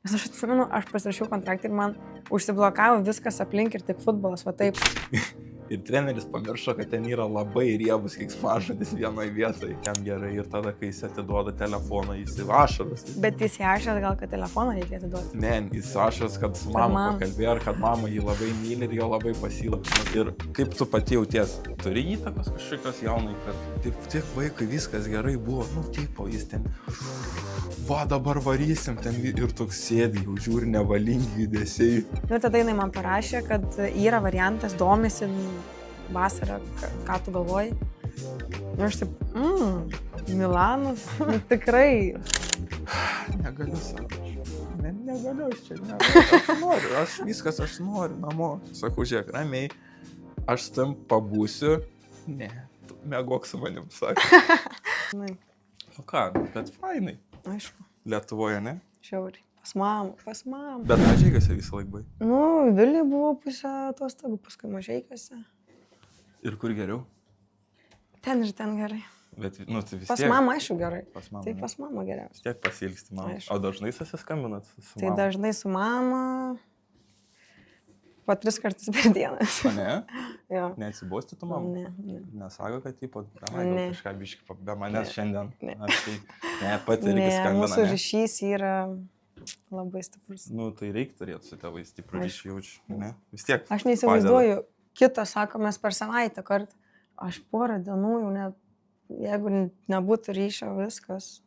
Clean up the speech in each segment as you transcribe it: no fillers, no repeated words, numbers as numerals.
Nes aš atsimenu, aš pasirašiau kontraktą ir man užsiblokavo viskas aplink ir tik futbolas, va taip. Ir treneris pamiršo, kad ten yra labai riebus keiksmažodis vienoje vietoje. Jam gerai ir tada, kai jis atiduoda telefoną, jis ašaras. Bet jis ašaras gal, kad telefoną reikia atiduoti. Ne, jis ašaras, kad su mama pakalbėjo ir kad mama jį labai myli ir jo labai pasilapino. Ir kaip tu pati jauties, turi įtakos kažkokios jaunai, kad tiek vaikui viskas gerai buvo, nu tipo, jis ten, va dabar varysim ten ir toks sėdi, jau žiūri nevalingi judesiai. Nu, tada jinai man parašė, kad yra variantas, domisi vasarą, ką tu galvoji. Nu, aš taip, Milanas, nu, tikrai. Negaliu, sako, negaliu, aš čia negaliu, aš noriu, aš noriu namo. Sakau, žiūrėk, ramiai, aš su tam pabūsiu, ne, tu mėgok su manim, sakė. Nu ką, bet fainai. Aišku. Lietuvoje, ne? Šiauriai. Pas mamą. Bet Mažeikiuose visą laiką buvai. Nu, Vilniuje buvau pusę atostogų, paskui Mažeikiuose. Ir kur geriau? Ten ir ten gerai. Bet, nu, tai vis tiek. Pas mamą, aišku, gerai. Pas mamą. Tai pas mamą geriausia. Vis tiek pasilgsti mamą. Aišku. O dažnai susiskambinat su mama? Tai dažnai su mama. Po 3 kartus per dieną. O ne? Jo. Neatsibosti tu mamą? Ne. Nesako, kad tipo, Ne. kažką biškai be manęs šiandien. Ne. Aš tai, ne, pati irgi skambina. Mūsų Ne? ryšys yra labai stiprus. Nu, tai reikia turėti su tėvais stiprų ryšį jaučiu, ne? Vis tiek. Aš neįsivaizduoju, kitą sako, mes per savaitę kartą. Aš porą dienų jau net, jeigu nebūtų ryšio viskas,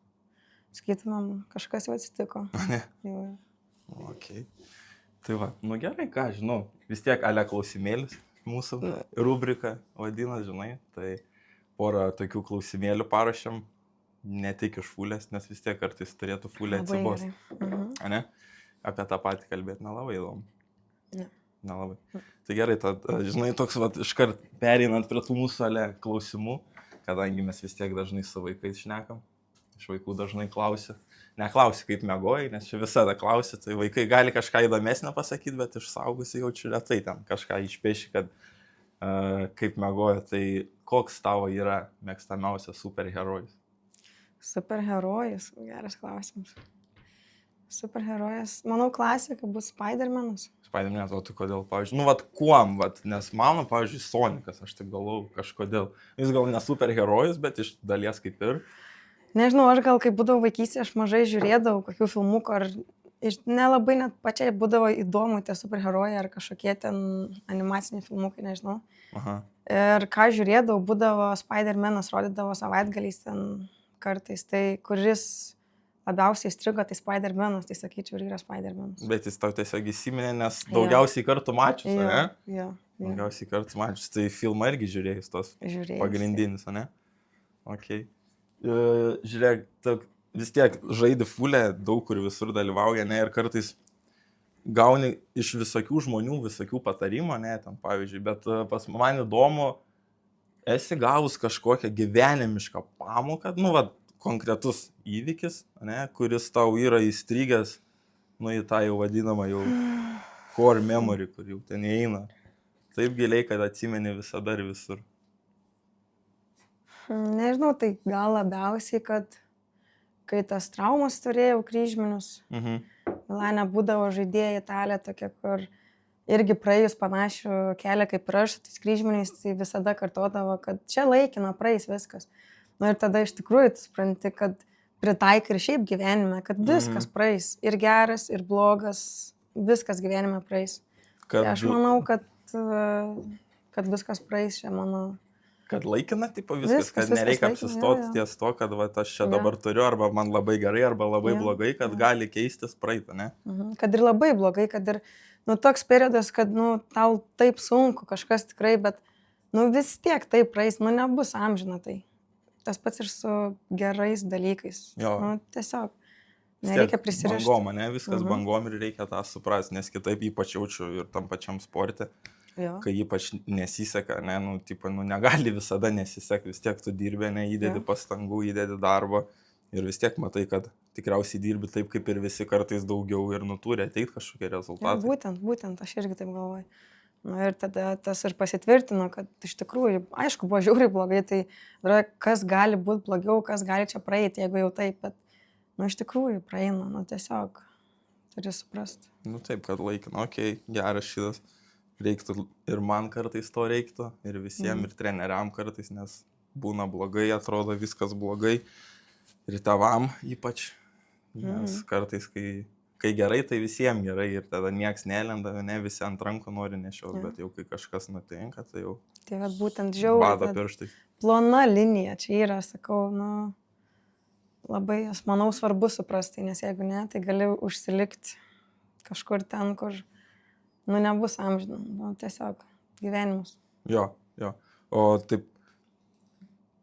sakytumėm, kažkas jau atsitiko. Ne? Jau. Okay. Tai va, nu gerai, ką, žinau, vis tiek ale klausimėlis mūsų rubrika vadina, žinai, tai porą tokių klausimėlių parašėm, ne tik iš Fulės, nes vis tiek kartais turėtų Fulė atsibosti. Ne? Apie tą patį kalbėti nelabai įdomu. Ne. Nelabai. Tai gerai, žinai, toks va, iškart pereinant prie tų mūsų ale klausimų, kadangi mes vis tiek dažnai su vaikais šnekam, iš vaikų dažnai klausia. Neklausi, kaip miegojai, nes čia visada klausi, tai vaikai gali kažką įdomesnio pasakyti, bet iš suaugusių jaučiu retai ten kažką išpieši, kad kaip miegoja, tai koks tavo yra mėgstamiausias superherojus? Superherojus, geras klausimas. Superherojus, manau, klasika bus Spider-Manas. Spider-Manas, o tu kodėl, pavyzdžiui, nu vat kuom, vat, nes mano, pavyzdžiui, Sonikas, aš taip galvoju kažkodėl. Jis gal ne superherojus, bet iš dalies kaip ir. Nežinau, aš gal, kai būdavau vaikystėje, aš mažai žiūrėdavau kokių filmukų, ar nelabai net pačiai būdavo įdomu tie superherojai, ar kažkokie ten animaciniai filmukai, nežinau. Aha. Ir ką žiūrėdavau, būdavo Spider-Manas, rodydavo savaitgaliais ten kartais, tai kuris labiausiai įstrigo, tai Spider-Manas, tai sakyčiau, ir yra Spider-Manas. Bet jis tau tiesiog įsiminė, nes daugiausiai kartų mačius, ne? Jo. Daugiausiai kartų mačius, tai filmą irgi žiūrėjus tos pagrindinis, ne? Ok. Žiūrėk, vis tiek žaidi Fulė, daug kur visur dalyvauja, ne? Ir kartais gauni iš visokių žmonių, visokių patarimų, ne? Ten, pavyzdžiui, bet pas man įdomu, esi gavus kažkokią gyvenimišką pamoką, nu, va, konkretus įvykis, ne, kuris tau yra įstrigęs, nu, į tą jau vadinamą jau core memory, kur jau ten įeina. Taip giliai, kad atsimeni visada ir visur. Nežinau, tai gal labiausiai, kad kai tas traumas turėjau kryžminius, Milane būdavo žaidėjai Italija tokia, kur irgi praėjus panašių kelią kaip ir aš, tais kryžminiais, tai visada kartodavo, kad čia laikina, praeis viskas. Nu ir tada iš tikrųjų tu supranti, kad pritaikai ir šiaip gyvenime, kad viskas praeis. Ir geras, ir blogas, viskas gyvenime praeis. Tai aš manau, kad viskas praeis čia, mano. Kad laikina, tipo viskas, kad nereikia apsistoti ties to, kad va, aš čia dabar turiu, arba man labai gerai, arba labai blogai, kad gali keistis praeitą, ne? Kad ir labai blogai, kad ir, nu, toks periodas, kad, nu, tau taip sunku kažkas tikrai, bet, nu, vis tiek taip praeis, nu, nebus amžina tai. Tas pats ir su gerais dalykais. Jo. Nu, tiesiog nereikia prisirišti. Bangom, ne? Viskas bangom ir reikia tą suprasti, nes kitaip ypač jaučiu ir tam pačiam sporte, kai ypač nesiseka, ne? Nu, tipo, nu, negali visada nesisekti, vis tiek tu dirbi, ne? Įdedi pastangų, įdedi darbo ir vis tiek matai, kad tikriausiai dirbi taip, kaip ir visi kartais daugiau ir turi ateiti kažkokie rezultatai. Ja, būtent, aš irgi taip galvoju. Nu, ir tada tas ir pasitvirtino, kad iš tikrųjų, aišku, buvo žiauriai blogai, tai kas gali būti blogiau, kas gali čia praeiti, jeigu jau taip, bet, nu, iš tikrųjų praeina, nu, tiesiog turi suprasti. Nu taip, kad laikina, geras šitas. Reiktų ir man kartais to reiktų, ir visiems, ir treneriam kartais, nes būna blogai, atrodo viskas blogai. Ir tėvam ypač, nes kartais, kai gerai, tai visiems gerai ir tada nieks nelenda, ne visi ant rankų nori nešios, bet jau kai kažkas nutinka, tai jau tai vat būtent žiauriai. Bado pirštai. Plona linija čia yra, sakau, labai, aš manau, svarbu suprasti, nes jeigu ne, tai gali užsilikti kažkur ten, kur, nebus amžina, tiesiog gyvenimas. Jo. O taip,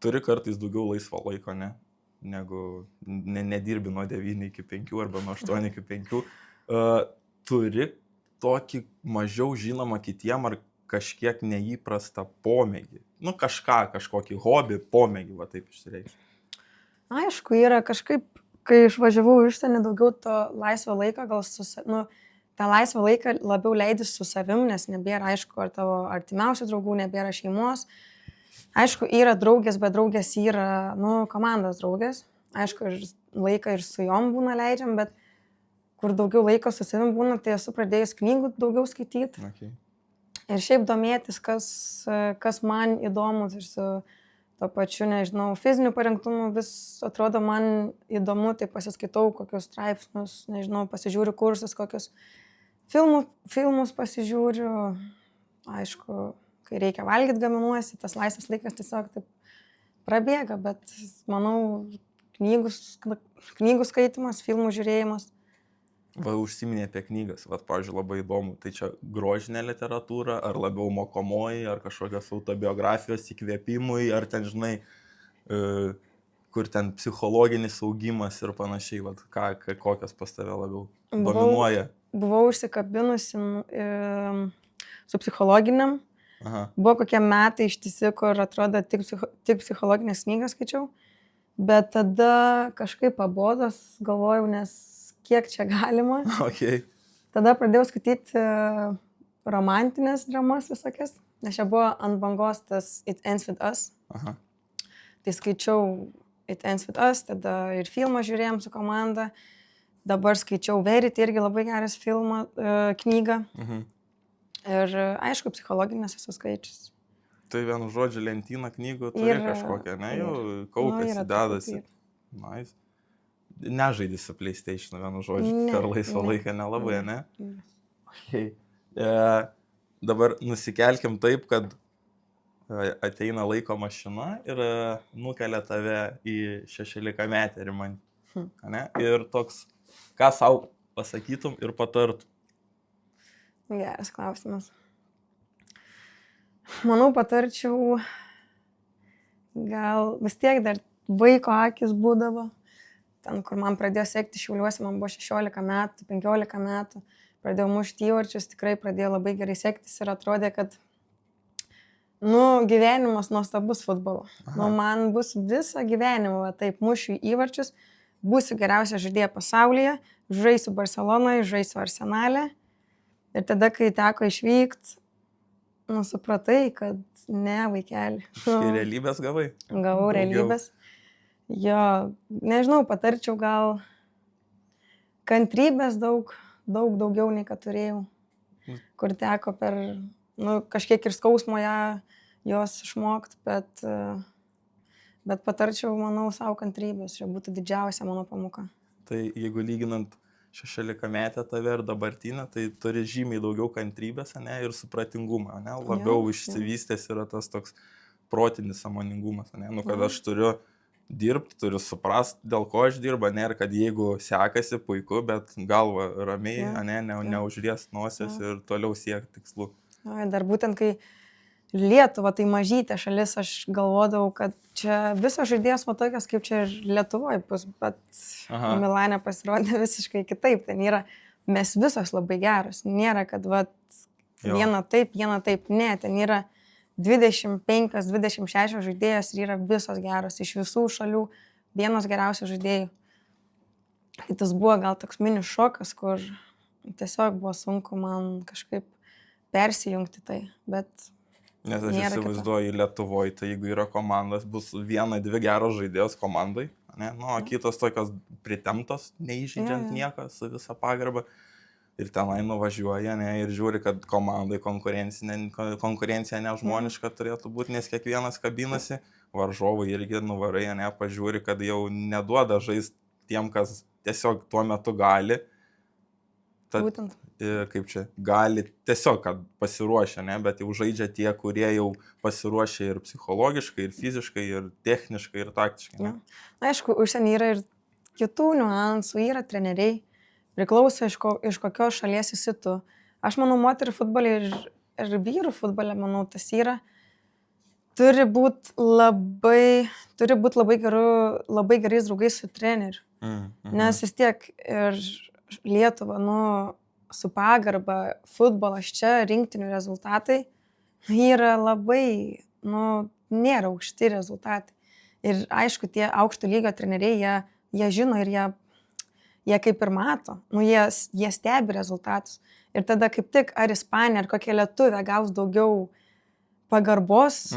turi kartais daugiau laisvo laiko, ne? Negu nedirbi nuo 9 iki 5 arba nuo 8 iki 5. Turi tokį mažiau žinomą kitiem ar kažkiek neįprastą pomėgį. Kažkokį hobį, pomėgį, va taip išsireikšti. Aišku, yra kažkaip, kai išvažiavau iš ten daugiau to laisvo laiko, gal tą laisvą laiką labiau leidis su savim, nes nebėra, aišku, ar tavo artimiausių draugų, nebėra šeimos. Aišku, yra draugės, bet draugės yra, komandos draugės. Aišku, laiką ir su jom būna leidžiam, bet kur daugiau laiko su savim būna, tai esu pradėjus knygų daugiau skaityti. Okay. Ir šiaip domėtis, kas man įdomus ir su to pačiu, nežinau, fiziniu parengtumu vis atrodo man įdomu, tai pasiskaitau kokius straipsnius, nežinau, pasižiūriu kursus, kokius filmus pasižiūriu. Aišku, kai reikia valgyti, gaminuosi, tas laisvas laikas tiesiog taip prabėga, bet manau, knygų skaitimas, filmų žiūrėjimas. Va, užsiminė apie knygas, pavyzdžiui, labai įdomu, tai čia grožinė literatūra, ar labiau mokomoji, ar kažkokios autobiografijos įkvėpimui, ar ten, žinai, kur ten psichologinis augimas ir panašiai, kokios pas tave labiau dominuoja. Buvau užsikabinusi su psichologiniam. Aha. Buvo kokie metai ištisi, kur atrodo tik psichologinės knygas skaičiau, bet tada kažkaip pabodos galvojau, nes kiek čia galima. Okay. Tada pradėjau skaityti romantinės dramas visokias, nes čia buvo ant bangos tas It Ends With Us. Aha. Tai skaičiau It Ends With Us, tada ir filmą žiūrėjom su komanda. Dabar skaičiau Verity, irgi labai geras knygą. Ir aišku, psichologinės esu skaičius. Tai vienu žodžiu lentyną knygų turi kažkokią, ne? Jau kaupėsi, dedasi. Nice. Nežaidži su PlayStation, vienu žodžiu, per laisvą laiką nelabai, ne? Okay. Dabar nusikelkim taip, kad ateina laiko mašina ir nukelia tave į 16-metę rimantį. Ne? Ir toks, ką sau pasakytum ir patartum? Geras klausimas. Manau, patarčiau, gal vis tiek dar vaiko akis būdavo. Ten, kur man pradėjo sekti Šiauliuose, man buvo 16 metų, 15 metų, pradėjau mušti įvarčius, tikrai pradėjo labai gerai sektis ir atrodė, kad, gyvenimas nuostabus futbolo. Man bus visą gyvenimą, taip, mušiu įvarčius, būsiu geriausia žaidėja pasaulyje, žaisiu Barcelonoje, žaisiu Arsenale. Ir tada, kai teko išvykti, supratai, kad ne, vaikeli. Ir realybės gavai? Gavau realybės. Jo, nežinau, patarčiau gal kantrybės daugiau nei kad turėjau, kur teko per, kažkiek ir skausmo jos išmokti, bet patarčiau, manau, savo kantrybės, čia būtų didžiausia mano pamoka. Tai jeigu lyginant 16-metę tave ir dabartinę, tai turi žymiai daugiau kantrybės, ne, ir supratingumą, ne, labiau išsivystęs yra tas toks protinis sąmoningumas, ne, kad aš turiu dirbti, turiu suprasti, dėl ko aš dirbu, ne, ir kad jeigu sekasi puiku, bet galva ramiai, neužries nosies ir toliau siekti tikslų. Dar būtent, kai Lietuva, tai mažytė šalis, aš galvodavau, kad čia visos žaidėjos tokios, kaip čia ir Lietuvoje bus, bet Milane pasirodė visiškai kitaip. Ten yra, mes visos labai geros, nėra, kad viena taip, ne, ten yra 25-26 žaidėjos ir yra visos geros, iš visų šalių vienos geriausių žaidėjų. Tai tas buvo gal toks mini šokas, kur tiesiog buvo sunku man kažkaip persijungti tai, bet nes aš įsivaizduoju Lietuvoje, tai jeigu yra komandos, bus 1-2 geros žaidėjos komandai, ne? O kitos tokios pritemptos, neįžeidžiant nieko, su visa pagarba. ir tenai nuvažiuoja, ne, ir žiūri, kad komandai konkurencija nežmoniška turėtų būti, nes kiekvienas kabinasi, varžovai irgi nuvarai, ne, pažiūri, kad jau neduoda žaisti tiem, kas tiesiog tuo metu gali. Tad, Būtent. Kaip čia, gali tiesiog, kad pasiruošia, ne, bet jau žaidžia tie, kurie jau pasiruošia ir psichologiškai, ir fiziškai, ir techniškai, ir taktiškai. Ne? Na, aišku, užsienį yra ir kitų niuansų, yra treneriai, priklauso iš kokios šalies esi tu. Aš manau, moterų futbolė ir vyrų futbolė, manau, tas yra. Turi būti labai gerais draugais su treneriu. Nes vis tiek ir Lietuva, su pagarba futbolas čia, rinktinių rezultatai, yra labai, nėra aukšti rezultatai. Ir aišku, tie aukšto lygio treneriai, jie žino ir jie kaip ir mato, jie stebi rezultatus. Ir tada kaip tik ar Ispanija, ar kokia Lietuvė gaus daugiau pagarbos,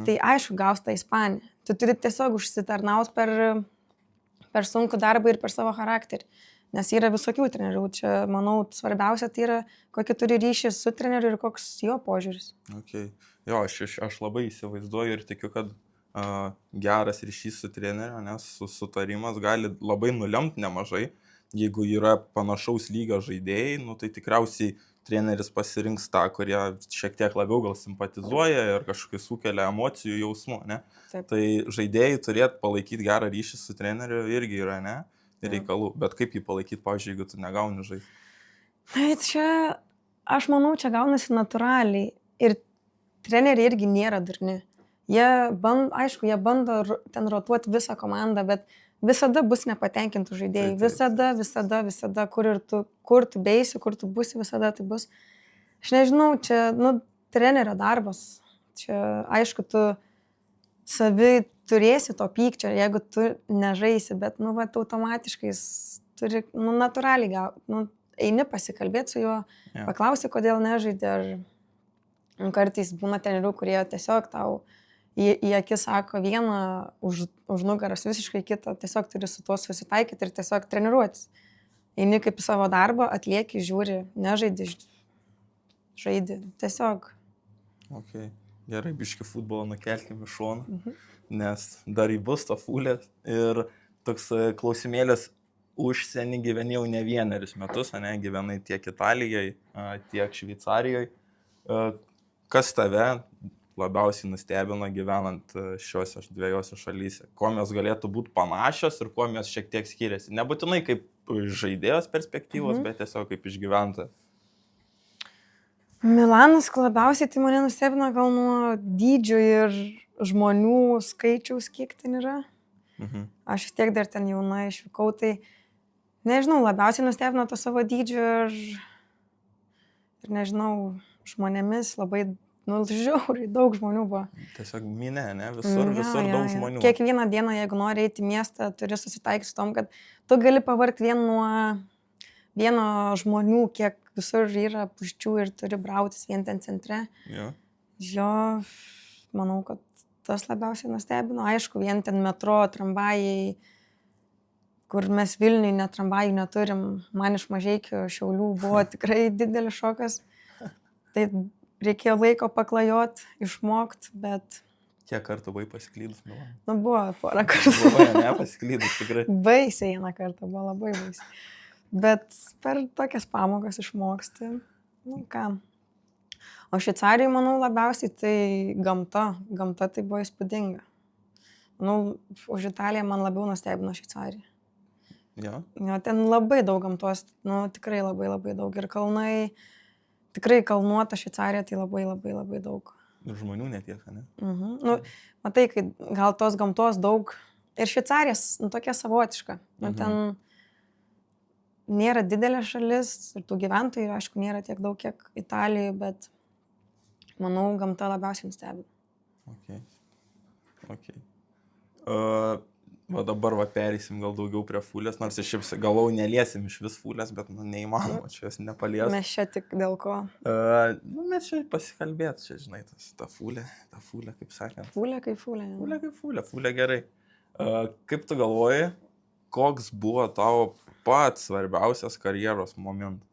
tai aišku, gaus tą Ispaniją. Tu turi tiesiog užsitarnaut per sunkų darbą ir per savo charakterį. Nes yra visokių trenerių. Čia, manau, svarbiausia tai yra, kokį turi ryšį su treneriu ir koks jo požiūris. Okay. Jo, aš labai įsivaizduoju ir tikiu, kad geras ryšys su treneriu, nes sutarimas gali labai nulemti nemažai. Jeigu yra panašaus lygio žaidėjai, tai tikriausiai treneris pasirinks tą, kurie šiek tiek labiau gal simpatizuoja ir kažkokius sukelia emocijų, jausmų, ne? Taip. Tai žaidėjai turėtų palaikyti gerą ryšį su treneriu irgi yra, ne? Reikalų, bet kaip jį palaikyti, pavyzdžiui, jeigu tu negauni žaisti? Tai čia, aš manau, čia gaunasi natūraliai ir treneriai irgi nėra durni. Jie bando ten rotuoti visą komandą, bet visada bus nepatenkintų žaidėjai. Visada, kur tu beisi, kur tu būsi, visada tai bus. Aš nežinau, čia, trenerio darbas. Čia, aišku, tu savi turėsi to pykčio, jeigu tu nežaisi, bet, automatiškai turi, natūraliai eini pasikalbėti su juo, paklausi, kodėl nežaidė, ar kartais būna trenerių, kurie tiesiog tau į akis sako vieną, už nugaras visiškai kitą, tiesiog turi su tuo susitaikyti ir tiesiog treniruotis. Eini kaip į savo darbą, atlieki, žiūri, nežaidi, žaidi, tiesiog. Okay. Gerai, biškį futbolą nukelkime iš šoną, nes dar į bus to fulė ir toks klausimėlis, užsienį gyvenėjau ne vienerius metus, ne, gyvenai tiek Italijoje, tiek Šveicarijoje. Kas tave labiausiai nustebino gyvenant šiuose dviejose šalyse? Kuo mes galėtų būti panašios ir kuo mes šiek tiek skiriasi? Nebūtinai kaip žaidėjos perspektyvos, bet tiesiog kaip išgyventa. Milanas labiausiai tai mane nustebino gal nuo dydžio ir žmonių skaičiaus, kiek ten yra. Aš vis tiek dar ten jauna išvykau, tai nežinau, labiausiai nustebino to savo dydžio ir nežinau, žmonėmis labai, žiauriai daug žmonių buvo. Tiesiog minė, ne? Visur daug žmonių. Kiekvieną dieną, jeigu nori eiti į miestą, turi susitaikyti su tom, kad tu gali pavargti vien nuo vieno žmonių, kiek visur yra puščių ir turi brautis vien ten centre. Jo, manau, kad tas labiausiai nustebino. Aišku, vien ten metro, tramvajai, kur mes Vilniui net tramvajų neturim, man iš Mažeikių, Šiaulių buvo tikrai didelis šokas. Tai reikėjo laiko paklajot, išmokt, bet... Kiek kartų buvai pasiklydus? Buvo porą kartų. Buvo, ne, pasiklydus tikrai. Baisiai vieną kartą, buvo labai baisiai. Bet per tokias pamokas išmoksti, ką. O Šveicarijoje, manau, labiausiai tai gamta. Gamta tai buvo įspūdinga. Manau, už Italiją man labiau nustebino Šveicarija. Jo, ten labai daug gamtos, tikrai labai daug. Ir kalnai, tikrai kalnuota Šveicarija, tai labai daug. Ir žmonių netiek, ne? Matai, kai gal tos gamtos daug. Ir Šveicarija, tokia savotiška. Ten nėra didelė šalis ir tų gyventojų, aišku, nėra tiek daug, kiek Italijoje, bet manau, gamta labiausiai nustebino. Okay. Va dabar pereisim gal daugiau prie fulės, nors aš šiaip galvau neliesim iš vis fulės, bet neįmanoma, čia jos nepalies. Mes čia tik dėl ko? Mes čia pasikalbėt, čia žinai, ta fulė, kaip sakant. Fulė kaip fulė. Fulė gerai. Kaip tu galvoji, koks buvo tavo pats svarbiausias karjeros momentas?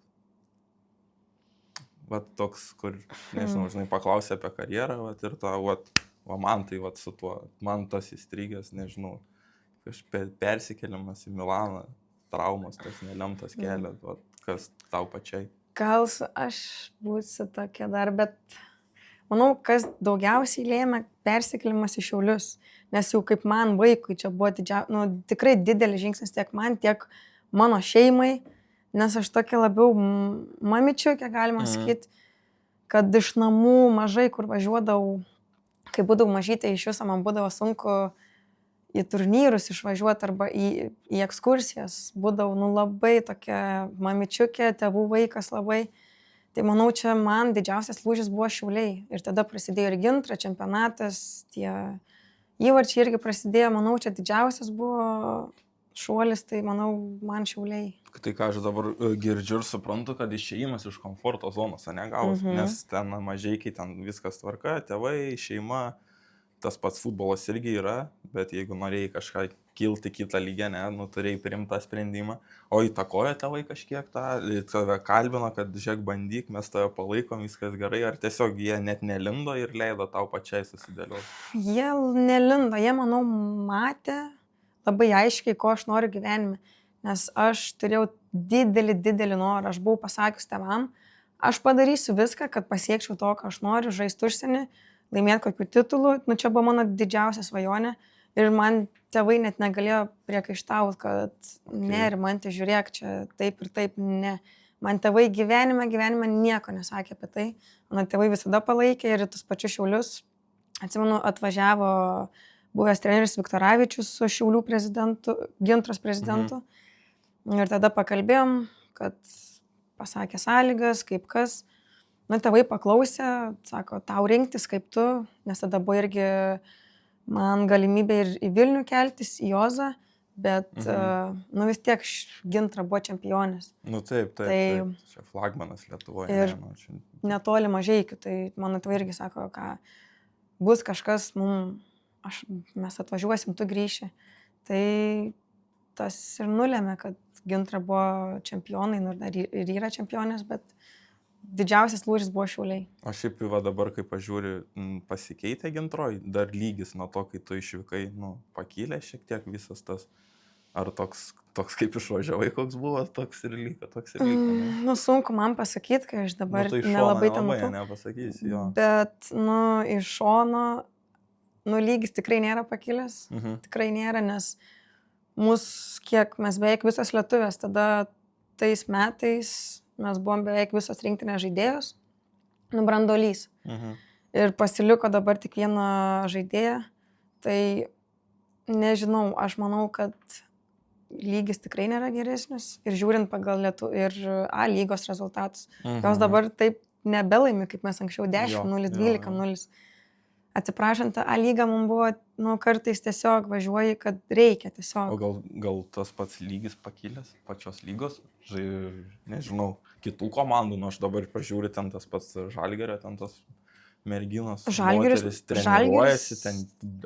vat toks, kur, nežinau, žinai, paklausė apie karjerą, vat ir ta, vat, va man tai, vat su tuo, man tas įstrigęs, nežinau, persikeliamas į Milaną, traumos, tas nelemtas kelias, vat, kas tau pačiai. Gal aš būsiu tokia dar, bet manau, kas daugiausiai lėmė persikėlimas į Šiaulius, nes jau kaip man vaikui čia buvo tikrai didelis žingsnis tiek man, tiek mano šeimai, nes aš tokia labiau mamičiukė, galima sakyti, kad iš namų mažai kur važiuodavau, kai būdavau mažytė, iš viso man būdavo sunku į turnyrus išvažiuoti arba į ekskursijas, būdavau labai tokia mamičiukė, tėvų vaikas labai. Tai manau, čia man didžiausias lūžis buvo Šiauliai. Ir tada prasidėjo ir Gintra čempionatas, tie įvarčiai irgi prasidėjo. Manau, čia didžiausias buvo šuolis, tai manau, man Šiauliai. Tai ką aš dabar girdžiu ir suprantu, kad išėjimas iš komforto zonos, negavus, nes ten mažai, kai ten viskas tvarka, tėvai, šeima, tas pats futbolas irgi yra, bet jeigu norėjai kažką kilti kitą lygę, turėjai priimti tą sprendimą, o įtakoja tėvai kažkiek tave kalbino, kad žiūrėk, bandyk, mes tave palaikom, viskas gerai, ar tiesiog jie net nelindo ir leido tau pačiai susidėlioti? Jie nelindo, jie, manau, matė labai aiškiai, ko aš noriu gyvenime, nes aš turėjau didelį norą, aš buvau pasakius tėvam, aš padarysiu viską, kad pasiekčiau to, ką aš noriu, žaisti užsienį, laimėti kokių titulų, čia buvo mano didžiausia svajonė ir man tėvai net negalėjo priekaištauti, kad ne, ir man tai žiūrėk, čia taip ir taip, ne. Man tėvai gyvenime nieko nesakė apie tai, mano tėvai visada palaikė ir tus pačius Šiaulius, atsimenu, atvažiavo buvęs treneris Viktoravičius su Šiaulių prezidentu, Gintros prezidentu ir tada pakalbėjom, kad pasakė sąlygas, kaip kas. Tėvai paklausė, sako, tau rinktis kaip tu, nes tada buvo irgi man galimybė ir į Vilnių keltis, į Jozą, bet vis tiek Gintra buvo čempionės. Taip. Čia flagmanas Lietuvoje. Ir netoli Mažeikių, tai mano tėvai irgi sako, ką bus kažkas, mes atvažiuosim, tu grįši. Tai tas ir nulėmė, kad Gintra buvo čempionai, ir yra čempionės, bet didžiausias lūžis buvo Šiauliai. O šiaip dabar, kai pažiūri, pasikeitė Gintroj, dar lygis nuo to, kai tu išvykai, pakylė šiek tiek visas tas, ar toks kaip išvažiavai, koks buvo, toks ir lyga. Sunku man pasakyti, kai aš dabar tai nelabai tam matau. Nepasakysi, jo. Bet, iš šono, lygis tikrai nėra pakilęs, tikrai nėra, nes mes beveik visos lietuvės, tada tais metais mes buvom beveik visos rinktinės žaidėjos, branduolys. Ir pasiliko dabar tik vieną žaidėją. Tai nežinau, aš manau, kad lygis tikrai nėra geresnis. Ir žiūrint pagal ir A lygos rezultatus, jos dabar taip nebelaimi, kaip mes anksčiau 10-0, 12-0. Atsiprašant, A lyga mums buvo, kartais tiesiog važiuoji, kad reikia tiesiog. O gal tas pats lygis pakilęs, pačios lygos, nežinau, kitų komandų, aš dabar pažiūriu, ten tas pats Žalgirio, ten tas merginos, moteris treniruojasi, ten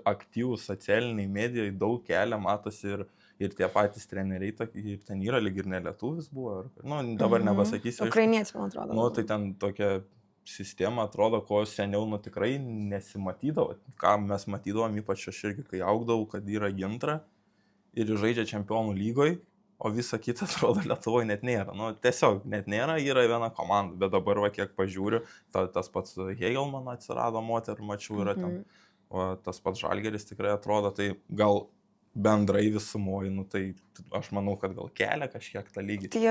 aktyvūs socialiniai medijai, daug kelia, matosi ir tie patys treneriai, ir ten yra lyg ir nelietuvis buvo, dabar nepasakysiu. Ukrainietis, man atrodo. Tai ten tokia sistema atrodo, ko seniau tikrai nesimatydavo. Ką mes matydavom, ypač aš irgi, kai augdavau, kad yra Gintra ir žaidžia čempionų lygoj, o visa kita atrodo Lietuvoje net nėra. Tiesiog net nėra, yra viena komanda, bet dabar, kiek pažiūriu, tas pats Hegelman atsirado, moterų mačiau yra ten, o tas pats Žalgiris tikrai atrodo, tai gal bendrai visumoji, tai aš manau, kad gal kelia kažkiek tą lygį. Tai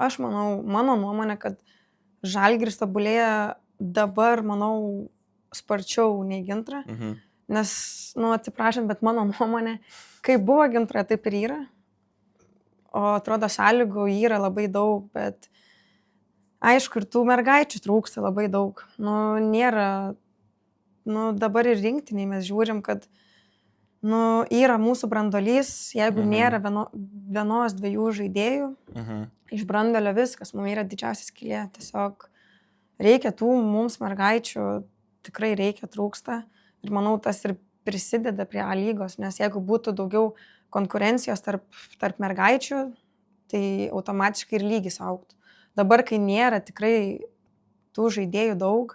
aš manau, mano nuomonė, kad Žalgiris tobulėja dabar, manau, sparčiau nei Gintra, nes, atsiprašant, bet mano nuomonė, kai buvo Gintra, taip ir yra, o atrodo sąlygų yra labai daug, bet aišku, ir tų mergaičių trūksta labai daug, nėra, dabar ir rinktiniai mes žiūrim, kad, yra mūsų branduolys, jeigu nėra vienos, dviejų žaidėjų, iš branduolio viskas, mums yra didžiausias skylė, tiesiog reikia tų mums mergaičių, tikrai reikia, trūksta ir manau tas ir prisideda prie A lygos, nes jeigu būtų daugiau konkurencijos tarp mergaičių, tai automatiškai ir lygis augtų. Dabar, kai nėra tikrai tų žaidėjų daug,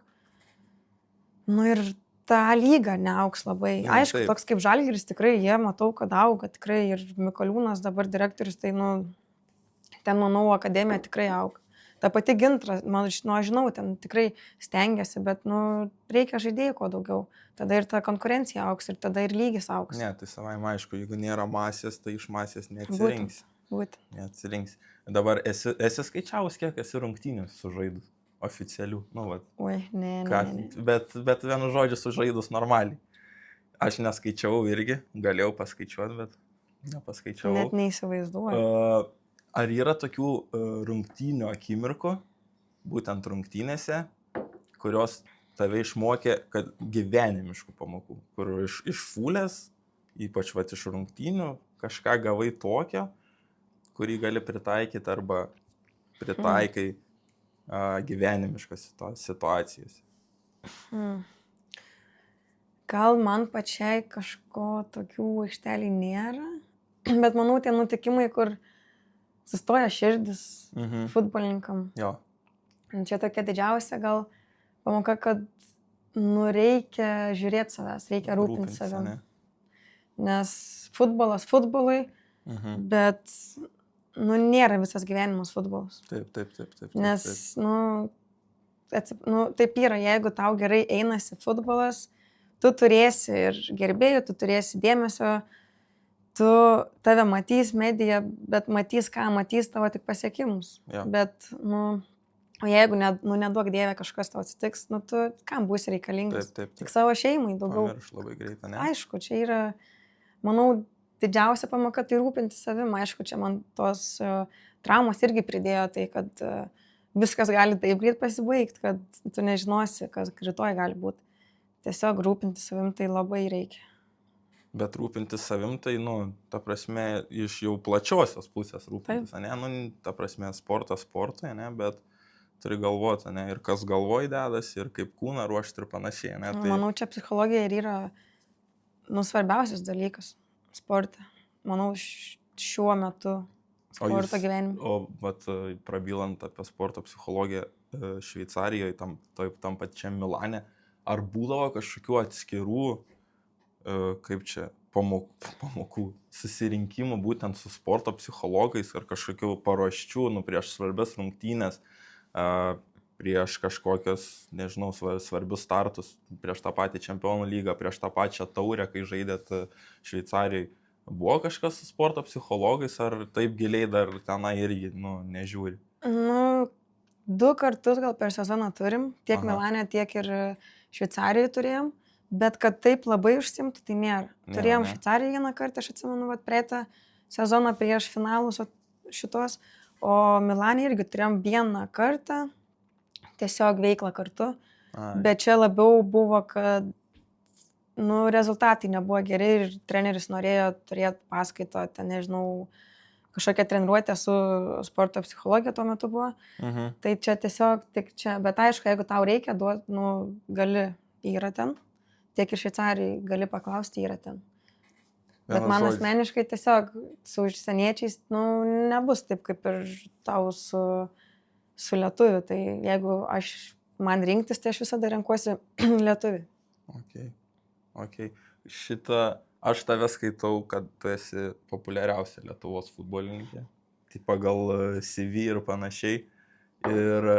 nu ir ta lyga neauks labai. Aišku, taip. toks kaip Žalgiris, tikrai jie matau, kad auga, tikrai ir Mikoliūnas dabar direktorius, tai nu, ten manau, akademija tikrai auga. Ta pati Gintra, aš žinau, ten tikrai stengiasi, bet nu, reikia žaidėjų kuo daugiau. Tada ir ta konkurencija auks ir tada ir lygis auks. Ne, tai savaime aišku, jeigu nėra masės, tai iš masės neatsirinksi. Būtent. Neatsirinksi. Dabar esi skaičiavus, kiek esi rungtynių sužaidus oficialių? Nu, vat. Oi, ne. Bet vienu žodžiu sužaidus normaliai. Aš neskaičiavau irgi, galėjau paskaičiuoti, bet nepaskaičiavau. Net neįsivaizduoju. Ar yra tokių rungtynių akimirkų, būtent rungtynėse, kurios tave išmokė, kad gyvenimiškų pamokų, kur iš fulės, ypač vat iš rungtynių, kažką gavai tokio, kurį gali pritaikyti arba pritaikai gyvenimiškas situacijas? Gal man pačiai kažko tokių aikšteliai nėra, bet manau, tie nutikimai, kur sustoja širdis futbolininkam. Jo. Čia tokia didžiausia gal pamoka, kad nu reikia žiūrėti savęs, reikia rūpinti savimi. Nes futbolas futbolui, bet nu nėra visas gyvenimas futbolas. Taip. Nes, taip yra, jeigu tau gerai einasi futbolas, tu turėsi ir gerbėjų, tu turėsi dėmesio, tave matys medija, bet matys ką, matys tavo tik pasiekimus. Ja. Bet, o jeigu neduok Dieve kažkas tau atsitiks, tu kam būsi reikalingas? Taip. Tik savo šeimai daugiau. Pamirš labai greitai, ne? Aišku, čia yra, manau, didžiausia pamoka tai rūpinti savim. Aišku, čia man tos traumos irgi pridėjo tai, kad viskas gali taip greit pasibaigti, kad tu nežinosi, kas rytoj gali būti. Tiesiog rūpinti savim tai labai reikia. Bet rūpintis savim, tai, ta prasme, iš jau plačiosios pusės rūpintis, ne? Ta prasme, sportas sportui, ne? Bet turi galvoti, ne? Ir kas galvoj dedas, ir kaip kūną ruošti ir panašiai, ne? Tai... Manau, čia psichologija ir yra, svarbiausias dalykas sporte. Manau, šiuo metu sporto gyvenime. O prabylant apie sporto psichologiją Šveicarijoje, tam pačiam Milane, ar būdavo kažkokių atskirų kaip čia, pamokų susirinkimų būtent su sporto psichologais ar kažkokių paruoščių, prieš svarbias rungtynės, prieš kažkokias, nežinau, svarbius startus, prieš tą patį čempionų lygą, prieš tą pačią taurę, kai žaidėt Šveicarijoje. Buvo kažkas su sporto psichologais ar taip giliai dar tenai irgi, nežiūri? 2 kartus gal per sezoną turim, tiek Milane, tiek ir Šveicarijoje turėjom. Bet kad taip labai užsimtų, tai nėra. Turėjom Šveicariją 1 kartą, aš atsimenu, praeitą sezoną prieš finalus šitos, o Milane irgi turėjom 1 kartą, tiesiog veiklą kartu. Bet čia labiau buvo, kad rezultatai nebuvo geri ir treneris norėjo turėti paskaitą, nežinau, kažkokią treniruotę su sporto psichologija tuo metu buvo. Tai čia tiesiog tik čia, bet aišku, jeigu tau reikia duoti, gali, yra ten. Tiek ir Šveicarijai gali paklausti, yra ten. Bet man asmeniškai tiesiog su užsieniečiais nebus taip kaip ir tau su lietuviu. Tai jeigu man rinktis, tai aš visada renkuosi lietuvį. Okay. Aš tave skaitau, kad tu esi populiariausia Lietuvos futbolininkė. Tai pagal CV ir panašiai. Ir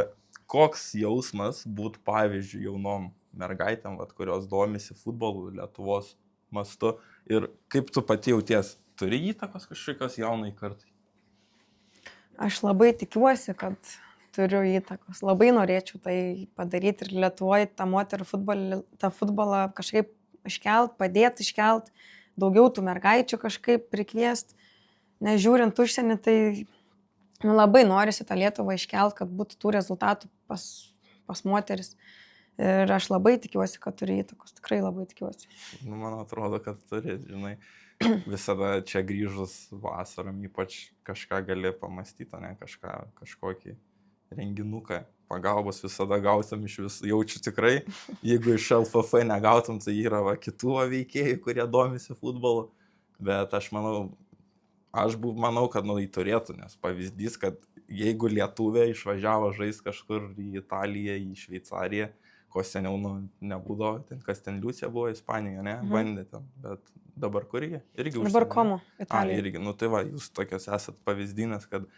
koks jausmas būt pavyzdžiui jaunom mergaitėm, kurios domisi futbolu Lietuvos mastu ir kaip tu pati jauties, turi įtakos kažkokios jaunai kartai? Aš labai tikiuosi, kad turiu įtakos. Labai norėčiau tai padaryti ir Lietuvoje tą moterų futbolą kažkaip iškelt, padėti iškelt, daugiau tų mergaičių kažkaip prikviest. Nežiūrint užsienį, tai labai norisi tą Lietuvą iškelt, kad būtų tų rezultatų pas moteris. Ir aš labai tikiuosi, kad turi įtakos, tikrai labai tikiuosi. Man atrodo, kad turi, žinai, visada čia grįžus vasarom, ypač kažką gali pamastyti, ne, kažkokį renginuką, pagalbos visada gautum iš visų, jaučiu tikrai, jeigu iš LFF negautum, tai yra kitų veikėjų, kurie domisi futbolu, bet aš manau, kad tai turėtų, nes pavyzdys, kad jeigu lietuvė išvažiavo žaisti kažkur į Italiją, į Šveicariją, ko seniau nebūdavo, kas ten Liucija buvo, Ispanija, ne, bandė ten, bet dabar kur jie? Irgi užsienio. Dabar Como, Italija. Irgi, tai va, jūs tokios esat pavyzdinės, kad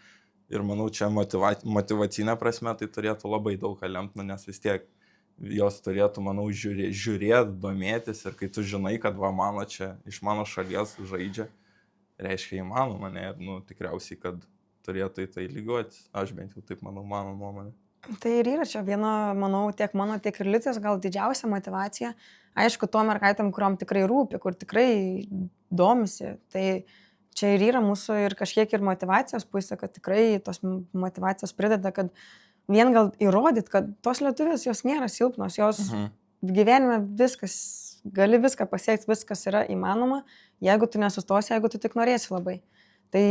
ir manau, čia motyvacinė prasme tai turėtų labai daug ką lemti, nes vis tiek jos turėtų, manau, žiūrėti, domėtis ir kai tu žinai, kad va mano čia iš mano šalies žaidžia, reiškia įmanoma, ne, ir tikriausiai, kad turėtų į tai lygiuoti, aš bent jau taip manau, mano nuomonė. Tai ir yra čia viena, manau, tiek mano, tiek ir Liucijos gal didžiausia motyvacija, aišku, to mergaitėm, kuriuom tikrai rūpi, kur tikrai domisi, tai čia ir yra mūsų ir kažkiek ir motyvacijos pusė, kad tikrai tos motyvacijos prideda, kad vien gal įrodyt, kad tos lietuvės jos nėra silpnos, jos gyvenime viskas, gali viską pasiekti, viskas yra įmanoma, jeigu tu nesustosi, jeigu tu tik norėsi labai. Tai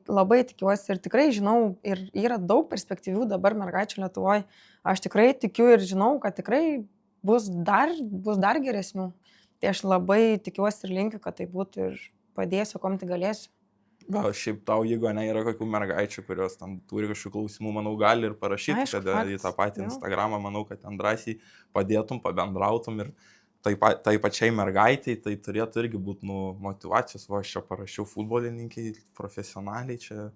labai tikiuosi ir tikrai žinau, ir yra daug perspektyvių dabar mergaičių Lietuvoje. Aš tikrai tikiu ir žinau, kad tikrai bus dar geresnių. Tai aš labai tikiuosi ir linkiu, kad tai būtų ir padėsiu, kom tik galėsiu. Gal šiaip tau, jeigu ne, yra kokių mergaičių, kurios tam turi kažkokių klausimų, manau, gali ir parašyti, aišku, kad į tą patį Instagramą, manau, kad ten drąsiai padėtum, pabendrautum ir tai pačiai mergaitiai, tai turėtų irgi būti motyvacijos, va, aš čia parašiau futbolininkai, profesionaliai, čia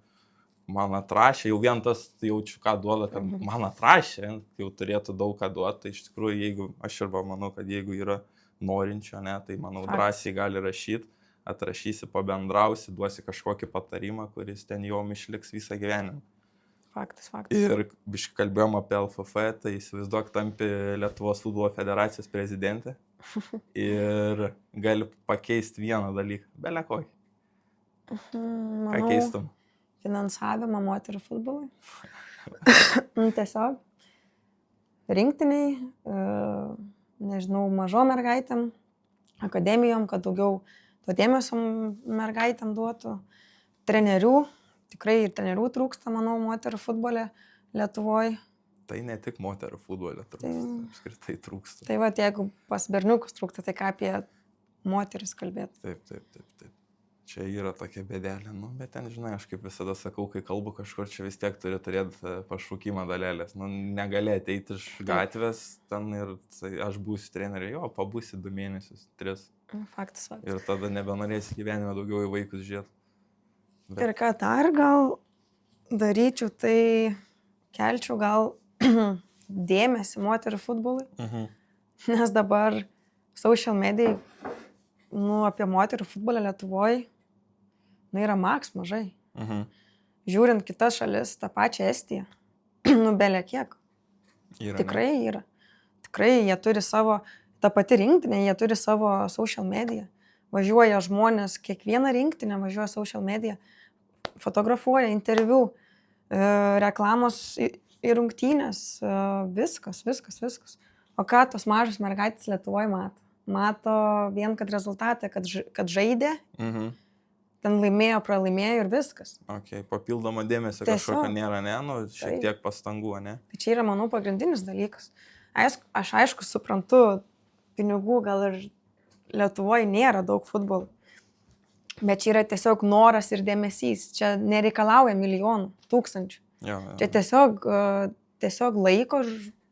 man atrašė, jau vien tas jaučiu, ką duoda, kad man atrašė, jau turėtų daug ką duoti, tai iš tikrųjų, jeigu, aš irba manau, kad jeigu yra norinčio, ne, tai manau, drąsiai gali rašyti, atrašysi, pabendrausi, duosi kažkokį patarimą, kuris ten jom išliks visą gyvenimą. Faktas. Ir biškai kalbėjom apie LFF, tai įsivaizduok, tampi Lietuvos futbolo federacijos prezidentė ir gali pakeisti vieną dalyką, bele kokį. Ką keistum? Finansavimą moterų futbolui. Tiesiog rinktiniai, nežinau, mažom mergaitėm, akademijom, kad daugiau to dėmesio mergaitėm duotų, trenerių. Tikrai ir trenerių trūksta, manau, moterų futbole Lietuvoje. Tai ne tik moterų futbole trūksta, apskritai trūksta. Tai va, jeigu pas berniukus trūksta, tai ką apie moteris kalbėti? Taip. Čia yra tokia bėdelė, bet ten, žinai, aš kaip visada sakau, kai kalbu kažkur, čia vis tiek turi turėti pašaukimą dalelės. Negali ateiti iš gatvės ten ir aš būsiu treneriu, jo, pabūsi 2 mėnesius, 3. Faktas. Ir tada nebenorėsi gyvenime daugiau į vaikus žiūrėti. Bet... Ir ką dar gal daryčiau, tai kelčiau gal dėmesį moterų futbolui, nes dabar social media, apie moterų futbolą Lietuvoje, yra maks mažai. Žiūrint kitas šalis, tą pačią Estiją, belė kiek. Tikrai yra. Tikrai jie turi savo, ta pati rinktinė, jie turi savo social media. Važiuoja žmonės, kiekvieną rinktinę važiuoja social media, fotografuoja, interviu, reklamos į rungtynės, viskas. O ką tos mažos mergaitės Lietuvoje mato? Mato vien, kad rezultatą, kad žaidė, ten laimėjo, pralaimėjo ir viskas. Papildomo dėmesio kažkokio nėra, ne? Šiek tiek pastangų, ne? Tai čia yra, manau, pagrindinis dalykas. Aš aišku suprantu, pinigų gal ir Lietuvoje nėra daug futbolų, bet čia yra tiesiog noras ir dėmesys. Čia nereikalauja milijonų, tūkstančių. Čia tiesiog laiko